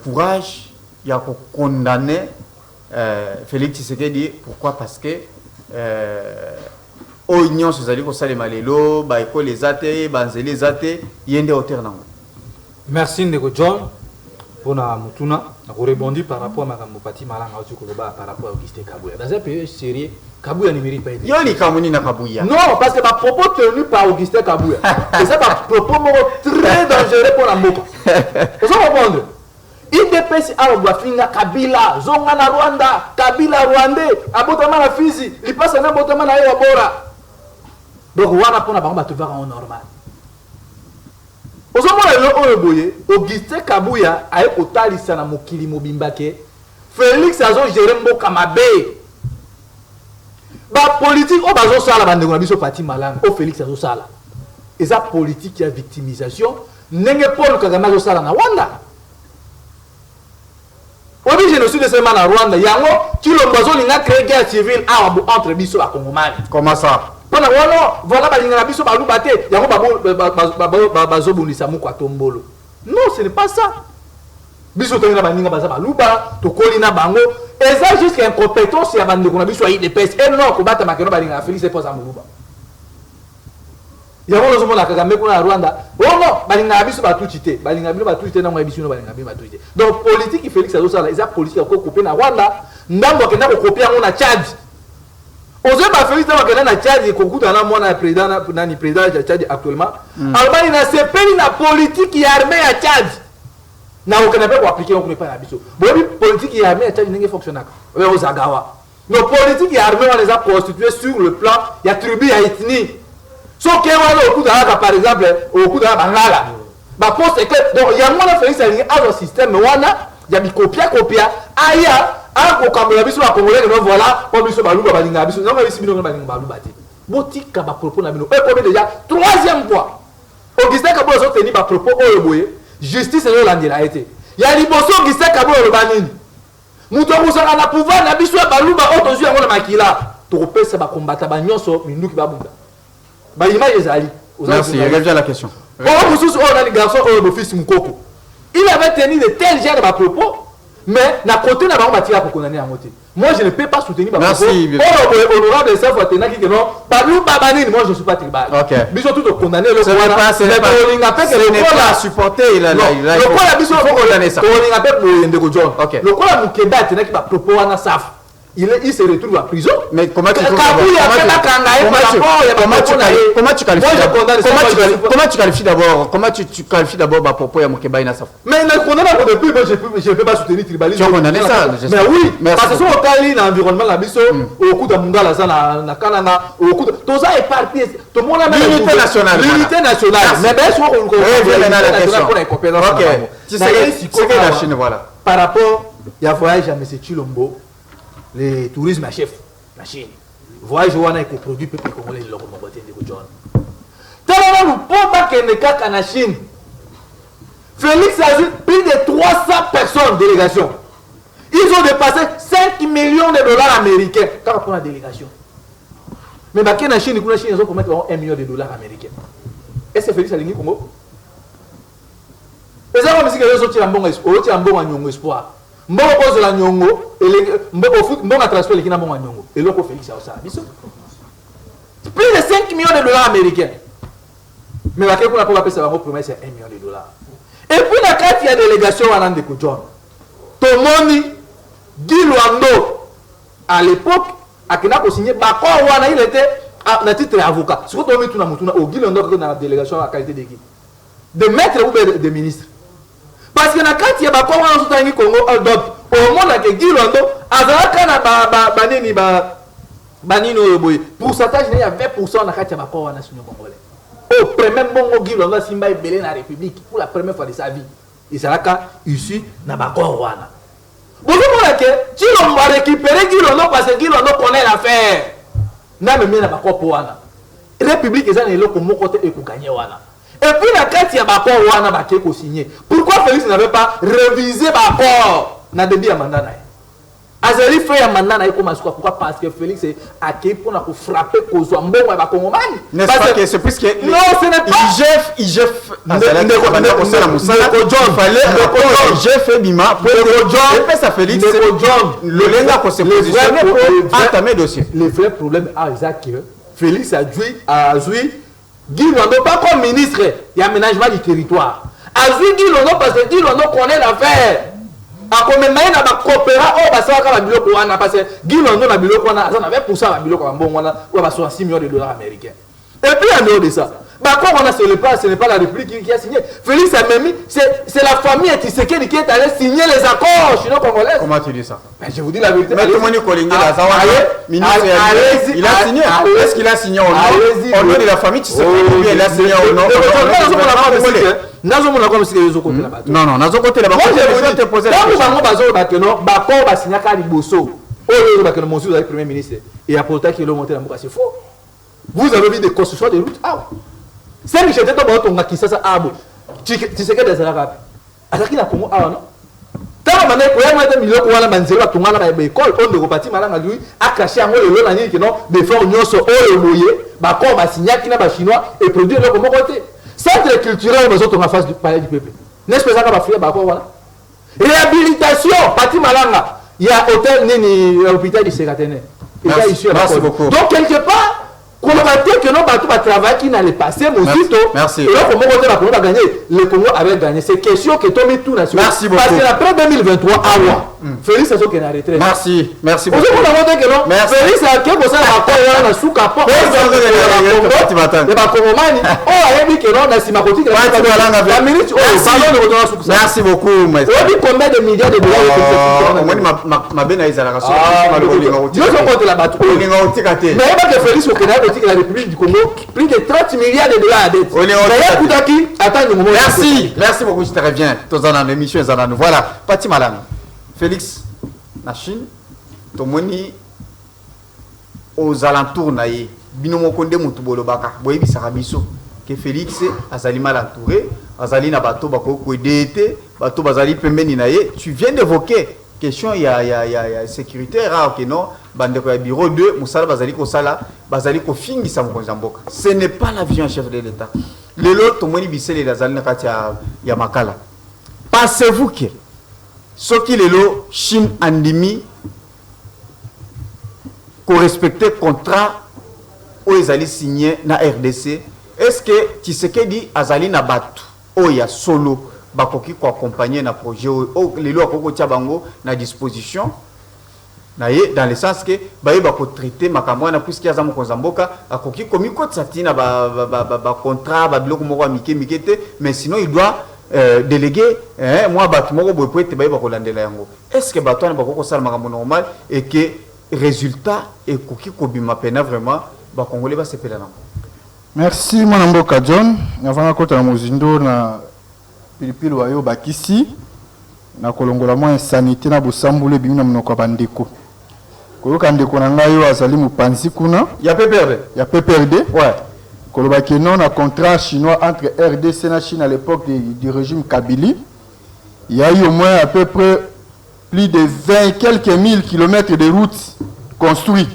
courage il y a pour condamner Félix Tshisekedi? Pourquoi? Parce que aux unions ces alliés qu'on s'allait malélo, école les athées, banzé les athées, il y a des hauteurs dans. Merci Ndeko John pour na mutuna na rebondir par rapport à ma Pati Malanga au Tukoloba par rapport à Augustin Kabouya. Dans un pays sérieux, Kabouya ne mérite pas d'être. Yoni Kamoni na Kabouya. Non, parce que ma propos tenu par Augustin Kabouya. Et ça ma propos très dangereux pour la Moka. Vous comprenez? IDPS Arobafinga Kabila, Zonga na Rwanda, Kabila Rwandais, abotama na Fizi, il passe na abotama na Yabora. Donc wana pona bango tu vas en normal. Augustin Kabouya a kotalisa na mokili mobimbake Félix azo gérer mboka mabe ba politique o bazo sala bandeko na biso Pati Malanga o Félix azo sala eza politique ya victimisation ndenge Paul Kagame azo sala na Rwanda obi génocide seulement na Rwanda yango kilombo azo linga créer guerre civile entre biso ba Congomani. Comment ça? Voilà, biso balubate yango bazobundisa moko tombolo. Non, ce n'est pas ça. Biso tengena baninga baza baluba to kolina bango eza juste incompétence ya bandeko na biso IDPS et non ko bata makeno balinga Félix pour ça moluba. Yango lozo mona Kagame kuna Rwanda. Oh non, balinga biso batuchite, balinga biso batuchite na mwa biso no balinga biso batuchite. Donc politique Félix azosala eza politique ko couper na Rwanda, ndambo kenda ko copier yango na Tchad. Ozo ba Félix na bakena na Tchad ko kutana mwana président nani président ya Tchad actuellement. Albani na sepeli na politique ya armée ya Tchad. Na okena pe ko appliquer on ne pas na biso. Bobi politique ya armée ya Tchad ndenge fonctionnaka. We ozagawa. Nos politiques ya armée on les a constituées sur le plan ya tribu ya ethnie. So que wana okutana par exemple okutana bangala. Ba poste est clair. Donc ya mwana Félix a un système wana ya bi copia aya ako kambola biso ba congolais no voilà po biso baluba balinga biso non bisi bino balinga baluba ti botika ba propos na bino e comme déjà troisième fois Augustin Kabouya so teni ba propos oyo boye justice yo landela été ya liboso Augustin Kabouya lo banini muto musaka na pouvoir na biso baluba otozu yango na makila to kopesa ba combattre ba nyonso minduki ba bunda ba image ezali. Merci, regarde la question. Oh mususu o na garçon o fils Mukoko il avait tenu de tels genre de propos. Mais na côté na bango batia pour condamner à moitié. Moi je ne peux pas soutenir ba. Merci. Oh honorable chef Watena qui non balu babanini moi je suis pas tribal. OK. Biso tout condamner le pas supporter il a le quoi la biso faut condamner ça. On inga pe pour Ndeko John. OK. Le quoi Mukeba tena qui ba propos wana saf. il se retrouve en prison. Mais comment tu qualifies d'abord propos à Mokeba Inassaf? Mais le condamné depuis, je ne peux pas soutenir le tribalisme. Tu as condamné ça? Mais oui, parce que si on parle l'environnement, la mission, au coup de Mungala, na Kananga, au coup de. Tout ça est parti. Tout le monde a l'unité nationale. L'unité nationale. Mais bien sûr, on revient maintenant à la question. Ok. Tu sais que la Chine, voilà. Par rapport, il y a voyage à M. Chilombo, le tourisme à chef, la Chine. Voyage où on a produit peuple congolais de l'Europe, de John. Tellement nous pas qu'il n'y a qu'en Chine. Félix a eu plus de 300 personnes délégation. Ils ont dépassé 5 millions de dollars américains par rapport à la délégation. Mais en Chine, ils ont commis 1 million de dollars américains. Est-ce que Félix a gagné Congo? Et ça, comme si les autres ont un bon espoir. Mbongo pose la nyongo mbongo transfert les kinambo nyongo et loko Félix a ça biso plus de 5 millions de dollars américains mais la question pour la paix ça va promesse c'est 1 million de dollars et puis la carte il y a délégation à Nandeko John Tomoni Guy Luando à l'époque a kina ko signé bako wana il était à titre avocat ce que Tomoni tuna mutuna au Guy Luando dans la délégation à qualité de qui de maître ou de ministre. Parce que dans le cas où il y a des Congo, au monde que Guy Londo, pour pourcentage, il y a 20% dans le cas où il y a des Congolais. Au premier moment, Guy Londo Simba est belé dans la République pour la première fois de sa vie. Et c'est là qu'il ici, dans le Congo. Vous voyez que si on va récupérer Guy Londo parce que Guy Londo connaît l'affaire, n'a même pas de Congo. La République est là pour côté et pour gagner. Et puis la carte, il y a Bako Wana Bakeko signé. Pourquoi Félix n'avait pas révisé Bako na début à Mandana? Azali fait à Mandana pourquoi? Parce que Félix est acquis pour frapper Kozo Mbongo et Bako Ngomani. N'est-ce pas que c'est plus que. Non, ce n'est pas. IGF Bima pour et ça Félix le lenga pour se positionner pour entamer dossier. Le vrai problème c'est que Félix a joué Guy Londo, pas comme ministre, il y a aménagement du territoire. Azui Guy Londo, parce que Guy Londo connaît l'affaire. A combien de temps on va coopérer? Oh, ça va faire biloko wana parce que Guy Londo na biloko wana, ça avait pour ça biloko wana, ou va 66 millions de dollars américains. Et puis en dehors de ça, bah quand on a ce n'est pas la République qui a signé. Félix a même c'est la famille Tshisekedi qui est allée signer les accords chino-congolais. Comment tu dis ça? Ben, je vous dis la vérité. Mais tout le monde il a signé. Est-ce qu'il a signé au nom de la famille Tshisekedi ou il a signé au nom? Non, non, nazo côté là-bas. Moi je vais te poser la question. Quand vous avez non, Bako va signer à Liboso. Oh, vous avez premier ministre et à Porta qui est monté dans Mboka, c'est faux. Vous avez vu des constructions de routes. Ah oui. C'est que j'étais dans ton qui ça ah bon. Tu sais que des arabes. Azaki na Congo ah non. Tant mané ko ya mata miloko wana banzelo tongana ba école on de parti malanga lui a caché ngo le na ni que non de faire nyonso oyo moye ba ko ba signaki na ba chinois et produire le comme côté. Centre culturel mais autres en face du palais du peuple. N'est-ce pas ça va faire ba ko wana. Réhabilitation parti malanga. Il y a hôtel nini hôpital du Ségatene. Merci beaucoup. Donc quelque part collaborateur que non bateau va travailler qui n'allait passer Mosito. Merci. Et là comment on va gagner? Le Congo avait gagné. C'est question que Tommy tout national. Merci beaucoup. Parce que après 2023 à moi. Félix c'est ce qui est arrêté. Merci. Merci beaucoup. Vous avez dit que non. Félix a quelque chose à faire na sous capot. Et ba Congomani. Oh a dit que non na simakoti. La ministre merci beaucoup. Merci. Combien de milliards de dollars ma bena izala kaso. Je suis contre la bateau. Mais pas que Félix au Canada la République du Congo, plus de 30 milliards de dollars à dette. Merci, merci beaucoup, je te reviens. Dans l'émission, voilà, Pati Malang. Félix, la Chine, Tomoni, aux alentours, naïe, Binomo Konde Moutubolo Baka, Boyebi Sarabiso, que Félix, Azali mal entouré, Azali na bateau, Bako Kouedete, bateau Bazali Pembeni naïe, tu viens d'évoquer. Question, il y a sécurité rare que non, bandeko ya bureau 2, Moussala Bazali Kosala, Bazali Kofingi Samkonzamboka. Ce n'est pas la vision chef de l'État. Le lot, tout le monde dit les Azali Nakati ya Makala. Pensez-vous que ce qui est le Chine Andimi, qu'on respecte le contrat où ils allaient signer na RDC, est-ce que tu sais que dit Azali Nabatu, où il y a solo? Bakoki ko accompagner na projet o les lois koko tia bango na disposition dans le sens que bayeba ko traiter makambo na puisque yaza mokonza mboka akoki komi kotsa tina ba contrat ba biloko moko mike mikete mais sinon il doit déléguer moi bato moko boye poete bayeba ko landela yango est-ce que bato na bako ko sala makambo normal et que résultat ekoki ko bima pena vraiment ba congolais ba sepela nango. Merci mon mboka John avant kota na mozindo na pilipili wayo bakisi na kolongola mo insanité na bosambule bimina monoko bandeko. Koyoka ndeko na ngai yo azali mopanzi kuna ya PPRD ouais koloba que non un contrat chinois entre RDC et Chine à l'époque du régime Kabila. Il y a eu au moins à peu près plus de 20 et quelques mille kilomètres de routes construits.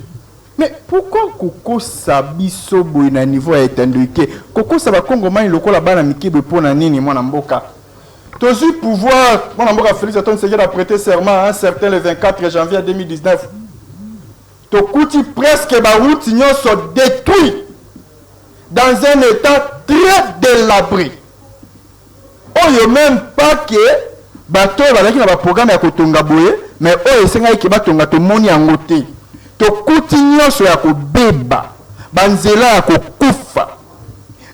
Mais pourquoi Koko Sabiso boina niveau a été indiqué? Koko Saba Congo mani lokola bana mikibe pona nini mwana mboka. Tozu pouvoir mwana mboka Félix Antoine Tshisekedi a prêté serment à un certain le 24 janvier 2019. Tokouti presque ba route nyonso détruit dans un état très délabré. Oyo même pas que bato balaki na ba programme ya kotonga boye mais oyo senga ki batonga to moni yango te. Tokouti nyonso ya kobeba banzela ya kokufa.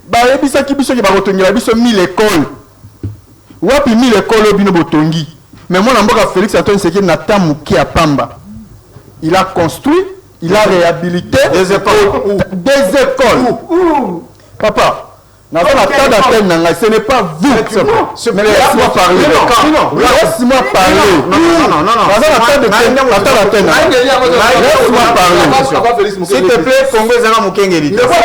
Ba yebisa ki biso ki ba kotongela biso 1000 écoles. Wapi 1000 écoles bino botongi. Mais moi na mboka Félix Antoine Tshisekedi na tamuki ya pamba. Il a construit, il a réhabilité des écoles. Papa, ce n'est pas vous. Mais laisse-moi parler. Laisse-moi parler. S'il te plaît, Congo Zanga Mukengeli. S'il te plaît,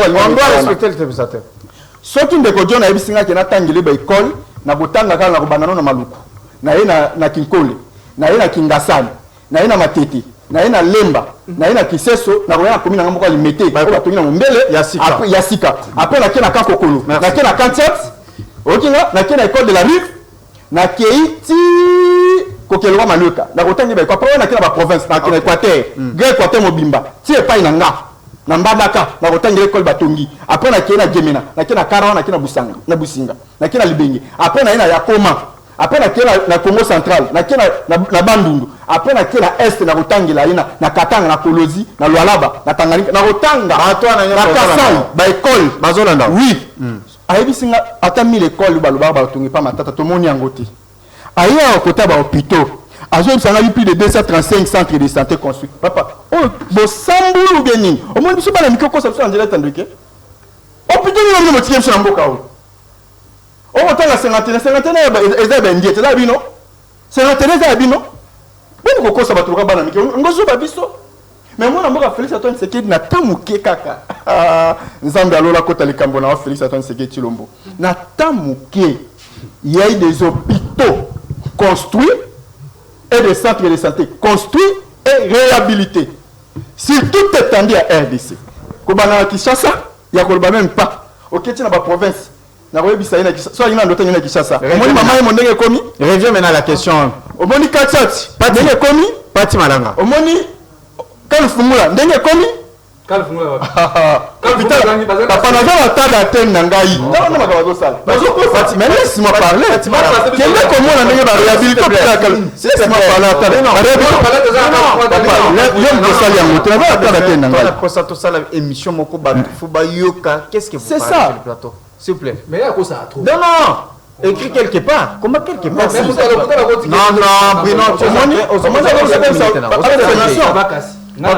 on doit respecter le téléspectateur. Ce qui est John a eu singa qui n'a tangeli ba école na botanga kala na banano na maluku. Na yena na Kinkole, na yena Kingasani, na yena Matete, na yena Lemba, na yena Kiseso, na yena komina ngamba li mete ba ko batongi na mbele ya sika. Après na kena Kakokolo, na kena Kantiat, okinga na kena école de la Rive, na Keiti Kokelwa Maluka. Na kotangi ba ko après na kena ba province na kena Équateur, Grand Équateur Mobimba. Ti e pa inanga. Na mbadaka na kotangela école batongi après na kena Gemena na kena Karawa na kena Busanga na Businga na kena Libenge après na Yakoma après na kena na Congo central na kena na Bandundu après na kena Est na kotangela ina na Katanga na Kolozi na Lualaba na Tanganyika na kotanga na Kasai ba école bazolanda oui ayebi singa ata 1000 écoles baloba batongi pa matata to moni yangote aya kota ba hôpitaux. Azou ça a eu plus de 235 centres de santé construits. Papa, oh, bon sambulu geni. Au moins biso bana mikoko ça en direct andeke. Oh putain ni mo tikem sur mboka o. Oh otanga 50 eza bendiete la bino. 50 eza bino. Bon koko ça batuka bana mikoko. Ngozo ba biso. Mais moi na mboka Félix Antoine Tshisekedi na tamuke kaka. Nzambe alola kota likambo na Félix Antoine Tshisekedi Chilombo. Na tamuke. Il y a eu des hôpitaux construits et des centres de santé construits et réhabilités. Si tout est tendu à RDC, Kobana Kishasa, il y a même pas. Ok, tu n'as pas province. Soit il y a un autre Kishasa. Reviens maintenant à la question. Omoni Kachat, pas de commis, pas de malanga. Omoni Kalfumula, n'est commis. Kalfumula. Papa n'a pas la table à terre Nangaï. Mais laisse-moi parler. Quel est comment on a la réhabilitation? Laisse-moi parler. Qu'est-ce que vous c'est parlez ça. sur le plateau? S'il vous plaît. Mais il y a quoi ça? Non, non. Écrit quelque part. Comment quelque part? Non,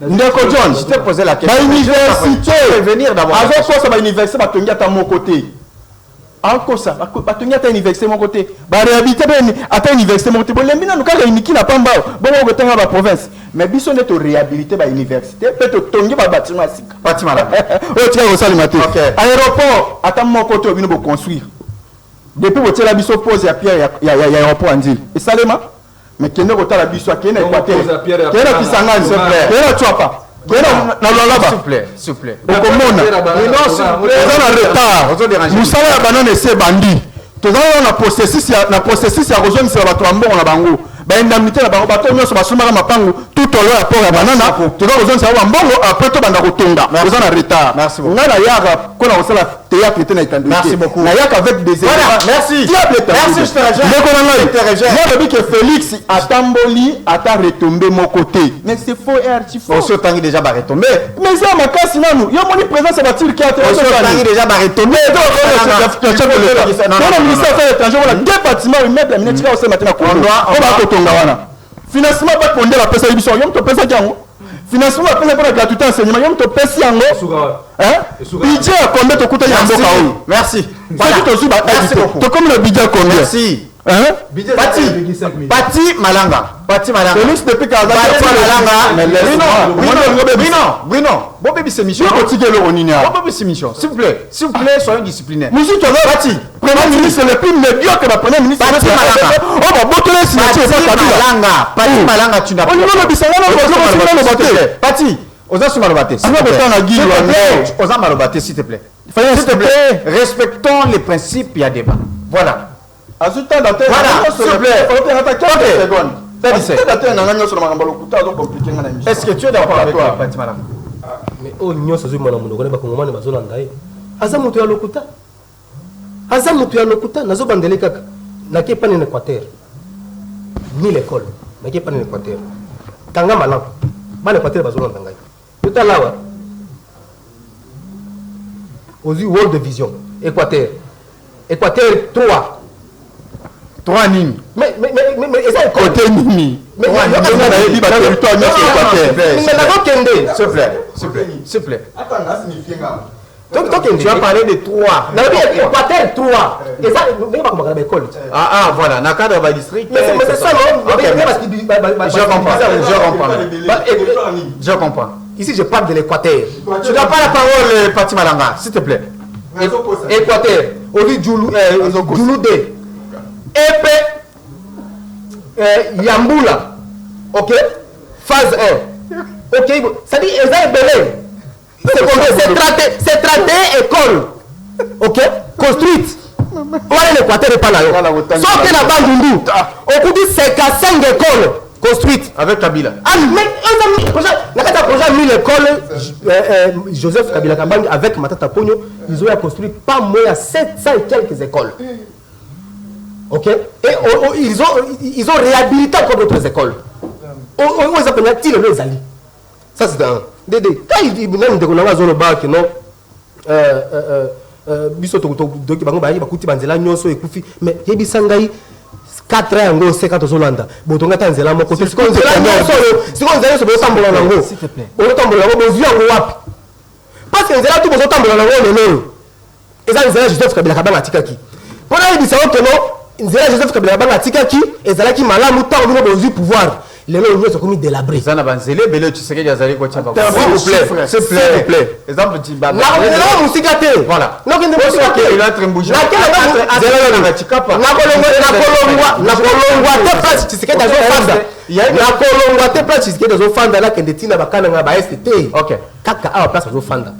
Ndeko John, je t'ai posé la question. Ba université, venir d'abord. avec quoi ça va université ba tongi à mon côté. Encore ça, ba tongi à université mon côté. Ba réhabiliter à université mon côté. Bon lembina nous ka réuniki na pamba. Bon ko tanga ba province. Mais biso neto réhabiliter ba université, peut tongi ba bâtiment sika. Bâtiment là. Oh tiens au salimate. Aéroport, à mon côté bino bo construire. Depuis vous la biso pose ya pierre ya aéroport en ville. Et Salema mais qui n'est pas la biso qui est Équateur. Qui est Kisangani, s'il vous plaît. Qui est Tuapa. Qui est s'il vous plaît, s'il vous plaît. Au Komona. Non, s'il vous plaît. Vous avez un retard. Nous savons que c'est bandit. Nous avons un processus à rejoindre sur la Tuambo, on a bango. indemnité na bango bato nyonso basomaka mapango tout au long rapport ya banana toza kozongisa bango mbongo après to banda kotonga oza na retard ngai nayaka kona kosala théâtre te na Etando Ike nayaka avec des ndeko na ngai nalobi ke Félix atamboli ata retombé moko te mais c'est faux et archi faux aussi otangi déjà baretombé mais eza makasi nanu yo moni présence ya baturki ate aussi otangi déjà baretombé tona ministère affaires étrangères wala deux bâtiments immeuble ya minetika osema te na kondo o bakotonga wana financement baponde bapesa ye biso yo moto opesaki yango financement bapesa mpona gratuité enseignement yo moto opesi yango budget ya combien tokutani ya mboka oyo merci soki tozwi tokomi na budget ya combien merci Pati Malanga. Félix depuis Pati Malanga. Bruno. Bon bébé c'est mission. Bon bébé c'est mission. S'il vous plaît, soyons disciplinés. Monsieur Tono Pati. Premier ministre le plus médiocre que le premier ministre. Pati Malanga. On va botter les signatures. Pati Malanga, tu n'as pas. Pati. Oza Malobate. Oza Malobate, s'il te plaît. S'il te plaît, respectons les principes, il y a débat. Voilà. Voilà, s'il te plaît. Est-ce que tu es d'accord avec toi, Pati Malanga? Mais oh, nous sommes tous les Congolais, nous sommes Azamutu ya lokuta. Azamutu ya lokuta. Nazo bandele kaka. Nake pas en Équateur. Ni l'école. Nake pas en Équateur. Kanga malam. Ba l'Équateur bazo ndangai. Tout à l'heure. Ozi World Vision. Équateur. Équateur 3. 3 Nimi. Mais ça côté Nimi. Mais s'il te plaît. Tu as parlé de 3. Équateur 3. Et ça, ah, voilà. Dans le cadre de district. Mais c'est ça, non? Je comprends. Ici, je parle de l'Équateur. Tu n'as pas la parole, Pati Malanga, s'il te plaît. Équateur. Oli Djouloudé. Épé. Yambula. Ok? Phase 1. Ok? Ça dit, ils ont belé. C'est traité école. Ok? Construite. Voilà l'Équateur et pas là. Sauf que la Bandundu. Au coup de 55 écoles construites. Avec Kabila. Ah, mais un projet 1000 écoles. Joseph Kabila Kabangi avec Matata Pogno, ils ont construit pas moins de 700 et quelques écoles. Ok? Et ils ont réhabilité encore d'autres écoles. On s'appelle les alliés. Ça c'est un. Dédé. Quand il dit même de qu'on a zone bas que non. Biso to doki bango ba kuti banzela nyoso ekufi mais yebi sangai 4 ans ngo 50 zolanda botonga tanzela moko to siko nzela nyoso siko nzela so botambola nango s'il te plaît o tambola nango bozu yango wapi parce que nzela tu bozo tambola nango lelo eza nzela Joseph Kabila Kabanga tikaki pona yebi sawo que non nzela Joseph Kabila Kabanga tikaki ezala ki malamu ta bino bozu pouvoir lelo nyoso komi délabré ça na banzele bele tu sais que yazali ko tchamba s'il vous plaît exemple tu ba na musikate voilà non kende musikate il a trembouché na kolongwa te place tu sais que dazo fanda na kolongwa te place tu sais que dazo fanda la kende tina bakana nga ba ST OK kaka a place dazo fanda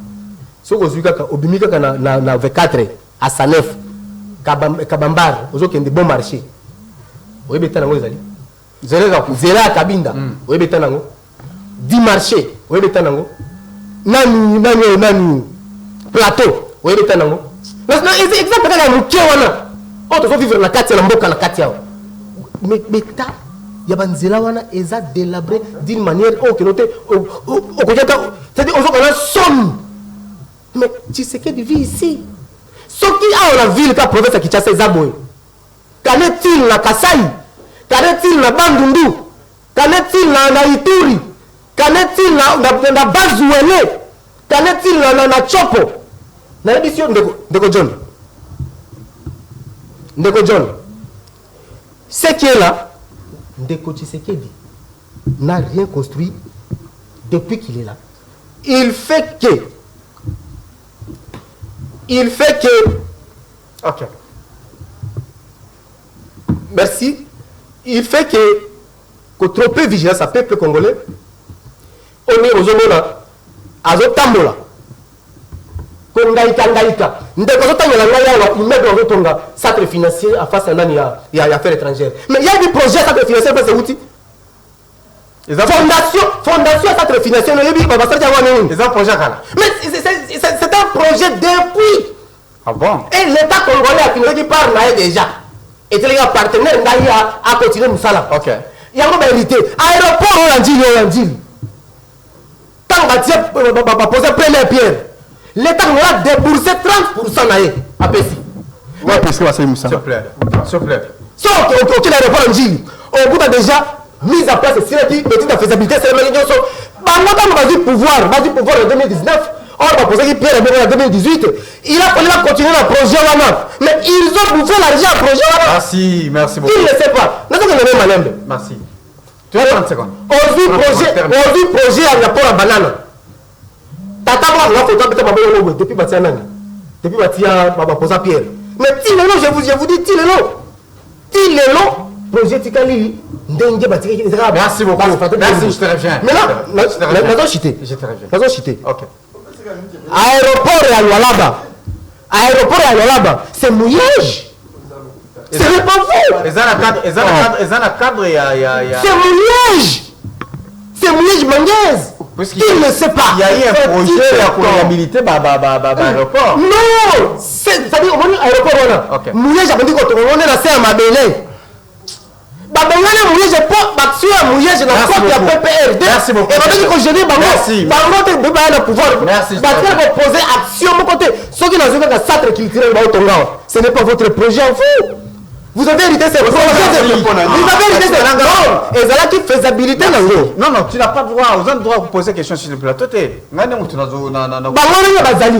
soko zuka ka obimika ka na 24 à Sanef kabambar ozo kende bon marché oyebeta nango ezali zela kabinda oyebeta nango 10 marché oyebeta nango nani plateau oyebeta nango exemple kaka muke wana o to vivre na kati ya mboka na kati yao mais beta ya banzela wana eza délabré d'une manière que noté au kojata c'est-à-dire on a somme mais tu sais que vit ici ce qui a la ville ka province ya Kinshasa ezaboy kanetil na Kasai kanetil na Bandundu kanetil na Ituri kanetil na Bazuele kanetil na Chopo na ebisio ndeko John ce qui est là ndeko Tshisekedi n'a rien construit depuis qu'il est là il fait que ok merci il fait que trop peu vigilance à peuple congolais on est aux hommes là azo tambola ngaïka. Ndeko zotangola ngaïa immeuble ozotonga centre financier à face à nani ya affaires étrangères. Mais il y a des projets centre financier parce que outil. Fondation centre financier no yebi ba ça jawa nini. Les projets kana. Mais c'est un projet depuis. Ah bon? Et l'État congolais a fini qui parle là déjà. Et les partenaires ngaïa a continué musala. OK. Il y a une vérité. Aéroport Orangil. Tant que poser première pierre, l'État va débourser 30% à Pessi. Oui, parce que c'est Moussa. S'il te plaît. Sauf qu'aucun aéroport en Gilles, au bout de déjà mise en place, c'est la faisabilité, c'est la médiation. Vas-y pouvoir en 2019, on va poser pierre en 2018. Il a fallu continuer le projet WANA. Mais ils ont bouffé l'argent au projet WANA. Merci beaucoup. Ils ne savent pas. Nous avons le même malin. Merci. Tu as 30 secondes. Aujourd'hui, projet à rapport à banane. Tata, moi, je vais depuis Batianani. Depuis Batia, Baposa Pierre. Mais Tilelo, je vous dis Tilelo, projet Tikali. Merci beaucoup. Merci, je te reviens. Mais là, je te reviens. Ok. Aéroport à Yolaba, c'est mouillage. Ce n'est pas vous. Ils ont un cadre, c'est mouillage mangaise. Il ne sait pas. Il y a eu un projet de réhabiliter l'aéroport. Non, c'est-à-dire on est aéroport. Mouillage, on dit qu'on est là, c'est à Mabélé. Babengane mouillage pas sur mouillage dans la copie à PPRD. Merci beaucoup. Et on dit que je dis merci. Bango te beba na pouvoir. Merci. Batia va poser action mon côté. Ceux qui n'ont pas centre culturel ba Tonga. Ce n'est pas votre projet en vous. Vous avez hérité ces projets. Vous avez hérité ces langues. Et ça là qui faisabilité nango. Non, tu n'as pas le droit. Vous avez le droit de poser question sur le plateau.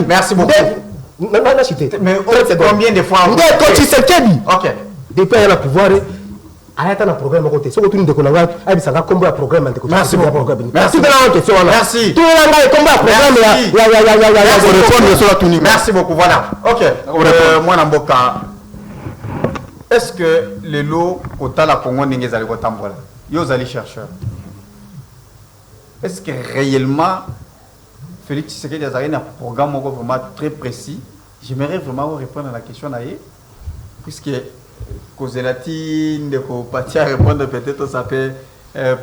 Merci beaucoup. Mais combien de fois Ok. Depuis il y a le pouvoir. Arrête un programme à côté. Ce que tu nous déconnes, il s'en va combattre un programme. Merci beaucoup. Merci. Merci. Tout le monde a combattre un programme. Merci beaucoup. Voilà. Ok. Moi, Namboka. Est-ce que les lots au Tala Congo n'engagent pas Tambola? Ils allez chercheurs. Est-ce que réellement Félix Tshisekedi a un programme vraiment très précis? J'aimerais vraiment répondre à la question là, puisque causer la tine, de partir répondre peut-être ça peut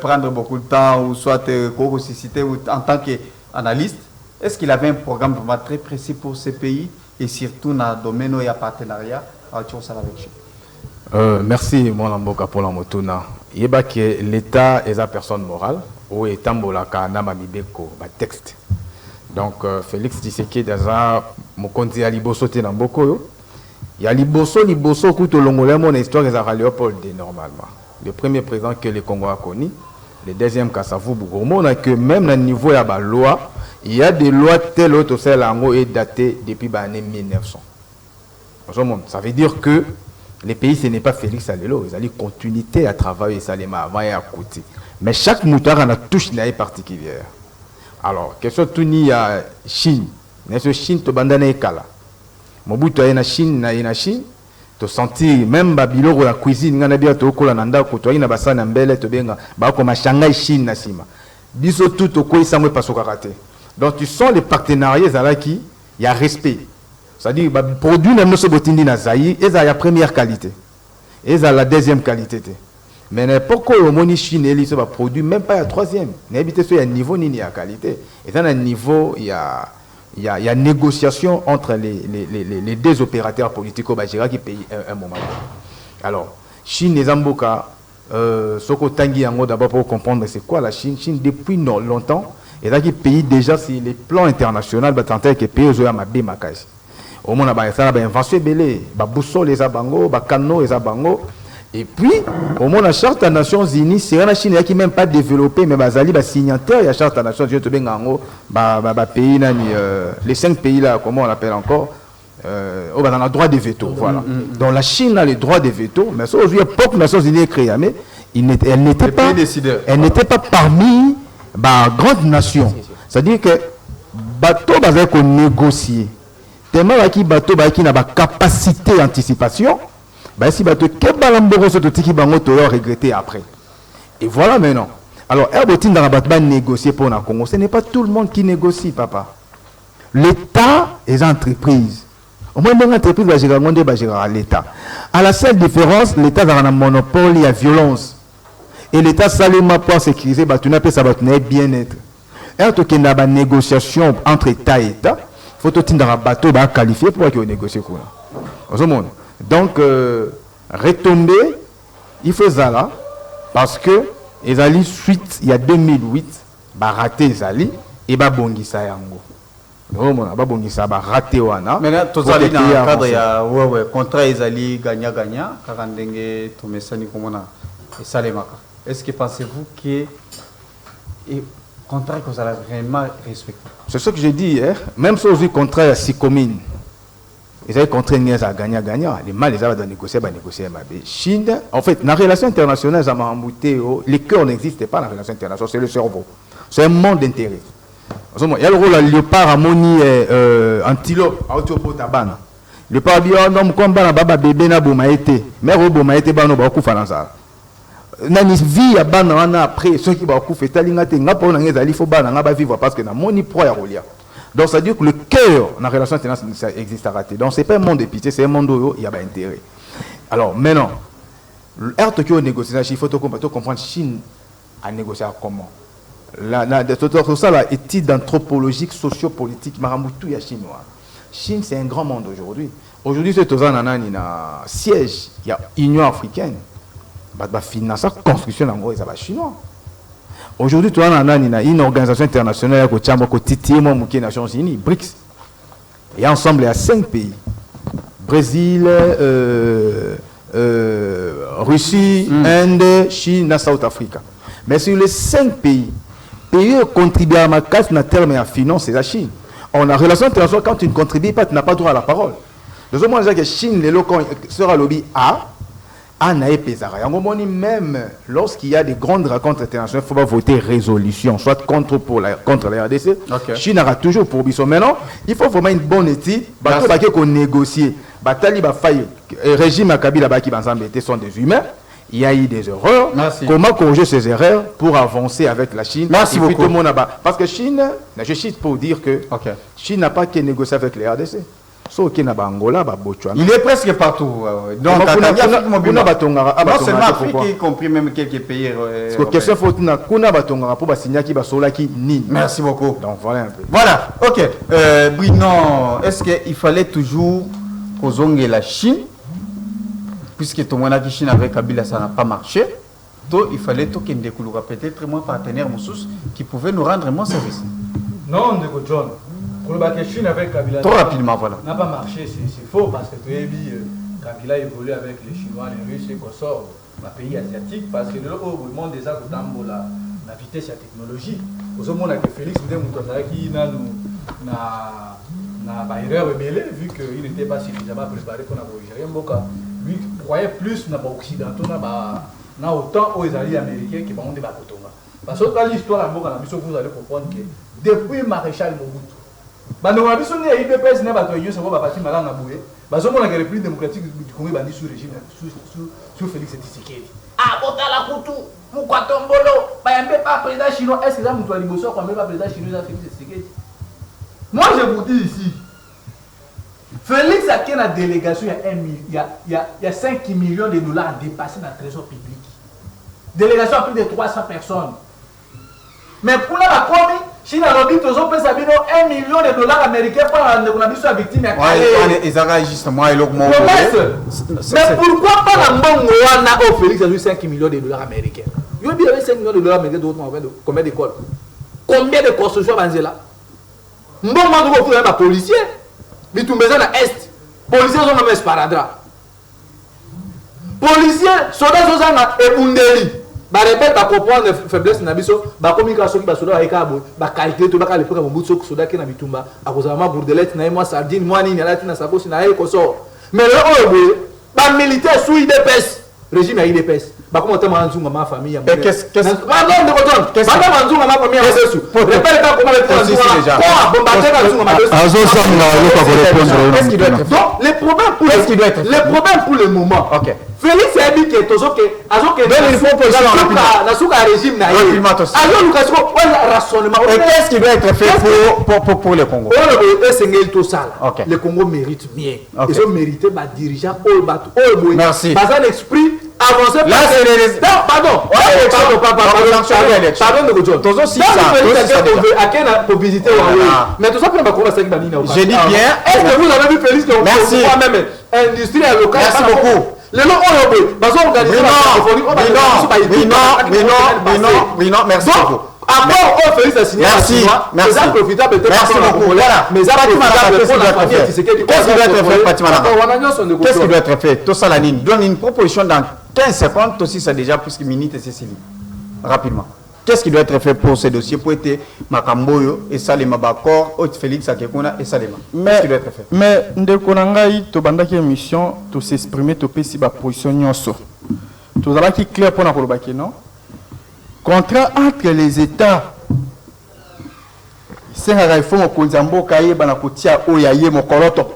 prendre beaucoup de temps ou soit co-ressusciter en tant qu'analyste. Est-ce qu'il avait un programme vraiment très précis pour ce pays et surtout dans le domaine où il y a partenariat avec merci mon amboka pour la motuna. Il y a que l'État est la personne morale ou est tambolaka na mamibeko ba texte. Donc Félix Tshisekedi daza mokonzi ya liboso te na mboko yo. Il y a liboso kuto longolé mon histoire est à Léopold normalement. Le premier président que le Congo a connu, le deuxième Kassavou Bougomo, on a que même dans le niveau de la loi, il y a des lois telles autres celles est datées depuis l'année 1900. Ça veut dire que les pays ce n'est pas Félix Alelo, ils ont continuité à travailler ça les avant et à côté. Mais chaque mouton a une touche particulière. Alors, question tout ni à Chine, n'est-ce Chine to bandana kala. Mobutu na Chine na Chine to sentir même babilo la cuisine ngana bia to kola nanda ko to ina basana mbele to benga ba ko ma Shanghai Chine na sima biso tout to ko isamwe pasoka raté. Donc tu sens les partenariats là qui il y a respect. C'est-à-dire ba produit même so botindi na zaï et ça la première qualité. Et ça la deuxième qualité. Mais pourquoi le moni Chine et les produit même pas la troisième. N'habite sur un niveau ni à qualité. Et dans un niveau il y a négociation entre les deux opérateurs politiques qui payent un moment. Alors, Chine et Zamboka, Soko Tangi Yango d'abord pour comprendre c'est quoi la Chine. Chine depuis longtemps, et là qui paye déjà sur les plans internationaux, tant que pays aux Yamabe Makai. Au moins, ça a invention belé, boussole les abango, canot les abango. Et puis, au moins, la charte des Nations Unies, c'est la Chine qui même pas développée, mais Bazali, signataire, il y a la charte des Nations Unies, pays, les 5 pays là, comment on l'appelle encore, on a le droit de veto. Voilà. Donc la Chine a le droit de veto, mais ça, aujourd'hui, pas que les Nations Unies créées, mais elle n'était pas parmi les grandes nations. C'est-à-dire que bateau qu'on négocier, tellement qu'il bateau qui n'a pas capacité d'anticipation. Si bateau regretter après. Et voilà maintenant. Alors, négocier pour le Congo. Ce n'est pas tout le monde qui négocie, papa. L'État les entreprises. Au moins, une entreprise va gérer l'État. À la seule différence, l'État a un monopole, il y a violence. Et l'État salement pour sécuriser, ça va bien-être. Et en tout cas, il y a une négociation entre État et État. Il faut que un bateau qualifié pour qu'il négocie. Donc, retomber, il faut ça parce que les alliés suite, il y a 2008, raté les alliés et bongisa yango. Raté wana. Mais là, tous allés dans le cadre, il y a contrat les alliés gagnant, car on dengue tout message comme on a et ça les marque. Est-ce que pensez-vous que le contrat que vous allez vraiment respecter? C'est ce que j'ai dit hier. Même si vous avez contrat à 6 communes, ils avaient contrat à gagnant. Les mal, ils avaient négocié. Chine, en fait, dans la relation internationale, les cœurs n'existent pas dans la relation internationale, c'est le cerveau. C'est un monde d'intérêt. Il y a le rôle de léopard, amoni, antilope, autopotabana. Le léopard dit, oh non, comme baba bébé na bomaïté, mais bomaïté, bano beaucoup falanza. Nani vie ya bana wana après ceux qui va couper talinga te nga pour nanga zali faut bana nga ba vivre parce que na moni pro ya rolia. Donc ça veut dire que le cœur dans la relation internationale ça existe à rater. Donc c'est pas un monde de pitié, c'est un monde où il y a pas intérêt. Alors maintenant l'air qui on négocie il faut comprendre Chine a négocié comment. Tout ça là étude d'anthropologique sociopolitique marambutu ya chinois. Chine c'est un grand monde aujourd'hui. Aujourd'hui c'est aux ananani na siège il y a Union africaine. Finance la construction en chinois. Aujourd'hui, tu as une organisation internationale qui est les Nations Unies, BRICS. Et ensemble, il y a 5 pays. Brésil, Russie, Inde, Chine et South Africa. Mais sur les 5 pays, pays contribuent à ma casse en termes de finance, c'est la Chine. En relation internationale, quand tu ne contribues pas, tu n'as pas droit à la parole. Nous avons dit que Chine, les locaux sera lobby A. Même lorsqu'il y a des grandes rencontres internationales, il faut voter résolution, soit contre la RDC. Okay. Chine aura toujours pour Bissau. Maintenant, il faut vraiment une bonne étude. Qu'on négocie. Le régime à Kabila qui sont des humains. Il y a eu des erreurs. Merci. Comment corriger ces erreurs pour avancer avec la Chine? Merci beaucoup. Parce que Chine, je cite pour dire que Chine n'a pas qu'à négocier avec les RDC. Il est presque partout. Donc, non seulement Afrique, y compris même quelques pays. Merci beaucoup. Donc, voilà un peu. Voilà, ok. Bruno, est-ce qu'il fallait toujours qu'aux la Chine, puisque tout le monde a dit que Chine avec Kabila, ça n'a pas marché, donc il fallait qu'il y ait peut-être moins partenaires qui pouvaient nous rendre moins service. Non, John. Pour le Chine avec Kabila, trop rapidement, voilà. N'a pas marché, c'est faux parce que tu as vu Kabila évolue avec les Chinois, les Russes et qu'on sort dans les pays asiatiques parce que le monde des actes la vitesse et la technologie. Au moment où Félix qui n'a erreur vu qu'il n'était pas suffisamment préparé pour la lui croyait plus dans les Occidentaux, dans autant aux alliés américains qui vont des Bakotonga. Parce que dans l'histoire, vous allez comprendre que depuis Maréchal Mobutu, nous avons sonné à IPPS, nous avons dit que nous avons parti malin à Boué. Nous avons la République démocratique du Congo sous le régime sous Félix Tshisekedi. Ah, Botala Koutou, Moukatombolo, pas président chinois. Est-ce que ça vous a dit qu'on n'est pas président chinois Félix Tshisekedi? Moi, je vous dis ici, Félix a une délégation, il y a 5 millions de dollars dépassés dans le trésor public. Délégation à plus de 300 personnes. Mais pour la commis, Chine a dit que 1 million de dollars américains pour la victime. Ils ont justement et l'augment. Mais pourquoi pas la Mongo au Félix a eu 5 millions de dollars américains? Il y a 5 millions de dollars américains combien d'écoles? Combien de constructions à Banzela? Mbongo vous avez un policier. Mais tout le monde est est. Policiers sont même esparadra. Policiers, soldats sont et Bundeli. Bah répète, bah comprendre la faiblesse na biso, bah communication qui bah soda avec abo, bah qualité tout bah les pour Mobutu soda qui na bitumba, à cause de ma bourdelette na moi sardine, moi ni na tina sabo si na e koso. Mais là bah militaire sous IDPS, régime IDPS. Bah comment t'as manzou ma famille. Mais qu'est-ce bah non de coton. Qu'est-ce que manzou ma famille c'est sous. Répète comment le manzou déjà. Quoi bombarder manzou ma deux. Azo ça on va répondre. Qu'est-ce qui doit être? Donc les problèmes pour le moment. OK. Félix a dit que toujours que régime rationnement. Et qu'est-ce qui doit être fait pour le Congo? Le Congo mérite bien. Ils ont mérité ma dirigeant. Merci. Esprit avancé. Là, c'est les résultats. Pardon, pour visiter mais tout ça, j'ai dit bien. Est-ce que vous avez vu Félix? Merci. Même industrie locale. Merci beaucoup. Les gens non, merci beaucoup. Après, on fait ça signer. Merci beaucoup. Merci beaucoup. Voilà. Mais ça qu'est-ce qui doit être fait, Fatima? Qu'est-ce qui doit être fait? Tout ça, la ligne. Donne une proposition dans 15 secondes. Aussi, ça déjà plus que minute et Cécilie. Rapidement. Qu'est-ce qui doit être fait pour ces dossiers pour être Makamboyo et Salema Bakor, Félix Akekuna et Salema? Qu'est-ce qui doit être fait? Mais Ndekonangai, tu bandaki émission, tu s'exprimer, tu peux si ba position nyonso. Tu as qui clair pour la Kolobaki, non? Contrat entre les États. C'est un faut au Konzambo Kaye Banakotia Oyaye Mokoroto.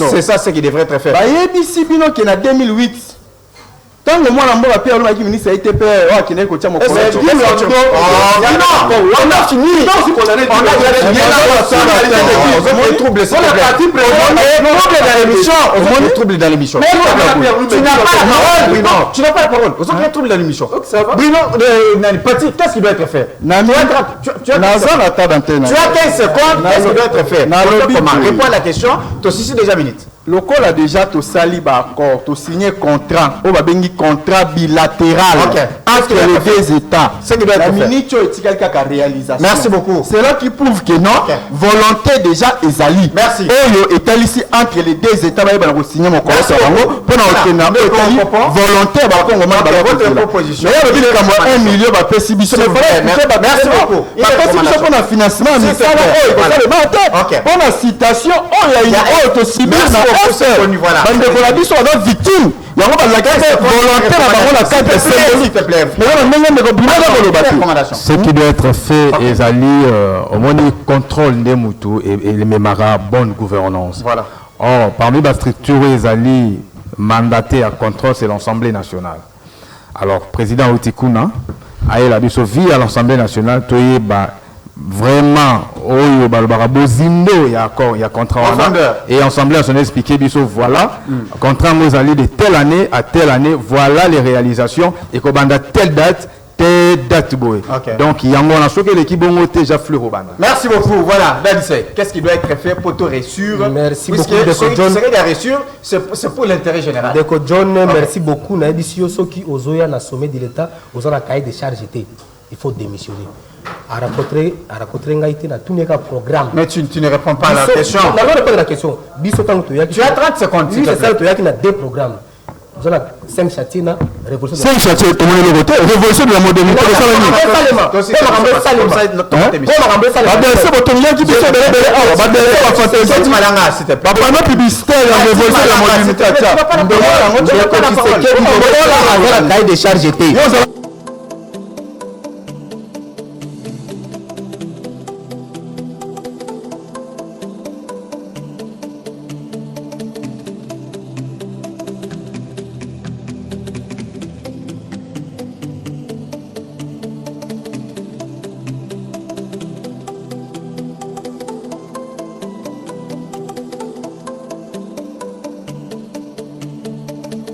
C'est ça ce qui devrait être fait. ABC Bino qui est en 2008. Tant que moi, on a fait un ministre ITP, qui n'est qu'au Tchamo. On a fini. On a trouble dans l'émission. Tu n'as pas la parole. Tu n'as pas la parole. Vous avez trouble dans l'émission. Qu'est-ce qui doit être fait? Tu as 15 secondes. Qu'est-ce qui doit être fait? Réponds à la question. Tu as 6 déjà minutes. Le col a déjà tout sali accord, tout signé contrat, on va bengi contrat bilatéral entre les deux États. C'est qui doit être fait. Réalisation. Merci beaucoup. C'est là qui prouve que non, volonté déjà Ezali. Merci. Et est ici entre les deux États, il va signer mon contrat. Volonté, votre proposition. 1 million va payer Sibiso. Merci beaucoup. Il va payer Sibiso pour le financement. On a citation, on a une autre Sibiso. Voilà. Ce qui doit être fait, Ezali, au moins le contrôle des moutons et les mémara bonne gouvernance. Voilà. Or, parmi les structures Ezali mandatées à contrôle, c'est l'Assemblée nationale. Alors, président Outikuna a eu la vie à l'Assemblée nationale, vraiment, il y a accord, il y a contrat. Et l'Assemblée nationale expliqué, voilà, contrat Mozali de telle année à telle année, voilà les réalisations, et qu'on a telle date. Donc, il y a un choc l'équipe déjà fleur au banda. Merci beaucoup. Voilà, qu'est-ce qui doit être fait pour te réussir? Merci beaucoup. C'est pour l'intérêt général. Deko John, merci beaucoup. Na édition qui ozoya na sommet de l'État, aux a cahier de charges été. Il faut démissionner. À rencontrer Ngaïté dans tous les cas programme. Mais tu ne réponds pas à la question. Non, non, réponds à la question. Tu as 30 secondes. Tu as 2 programmes. Vous avez 5 châtiers, révolution. 5 châtiers, révolution de la modernité. Des charges étaient.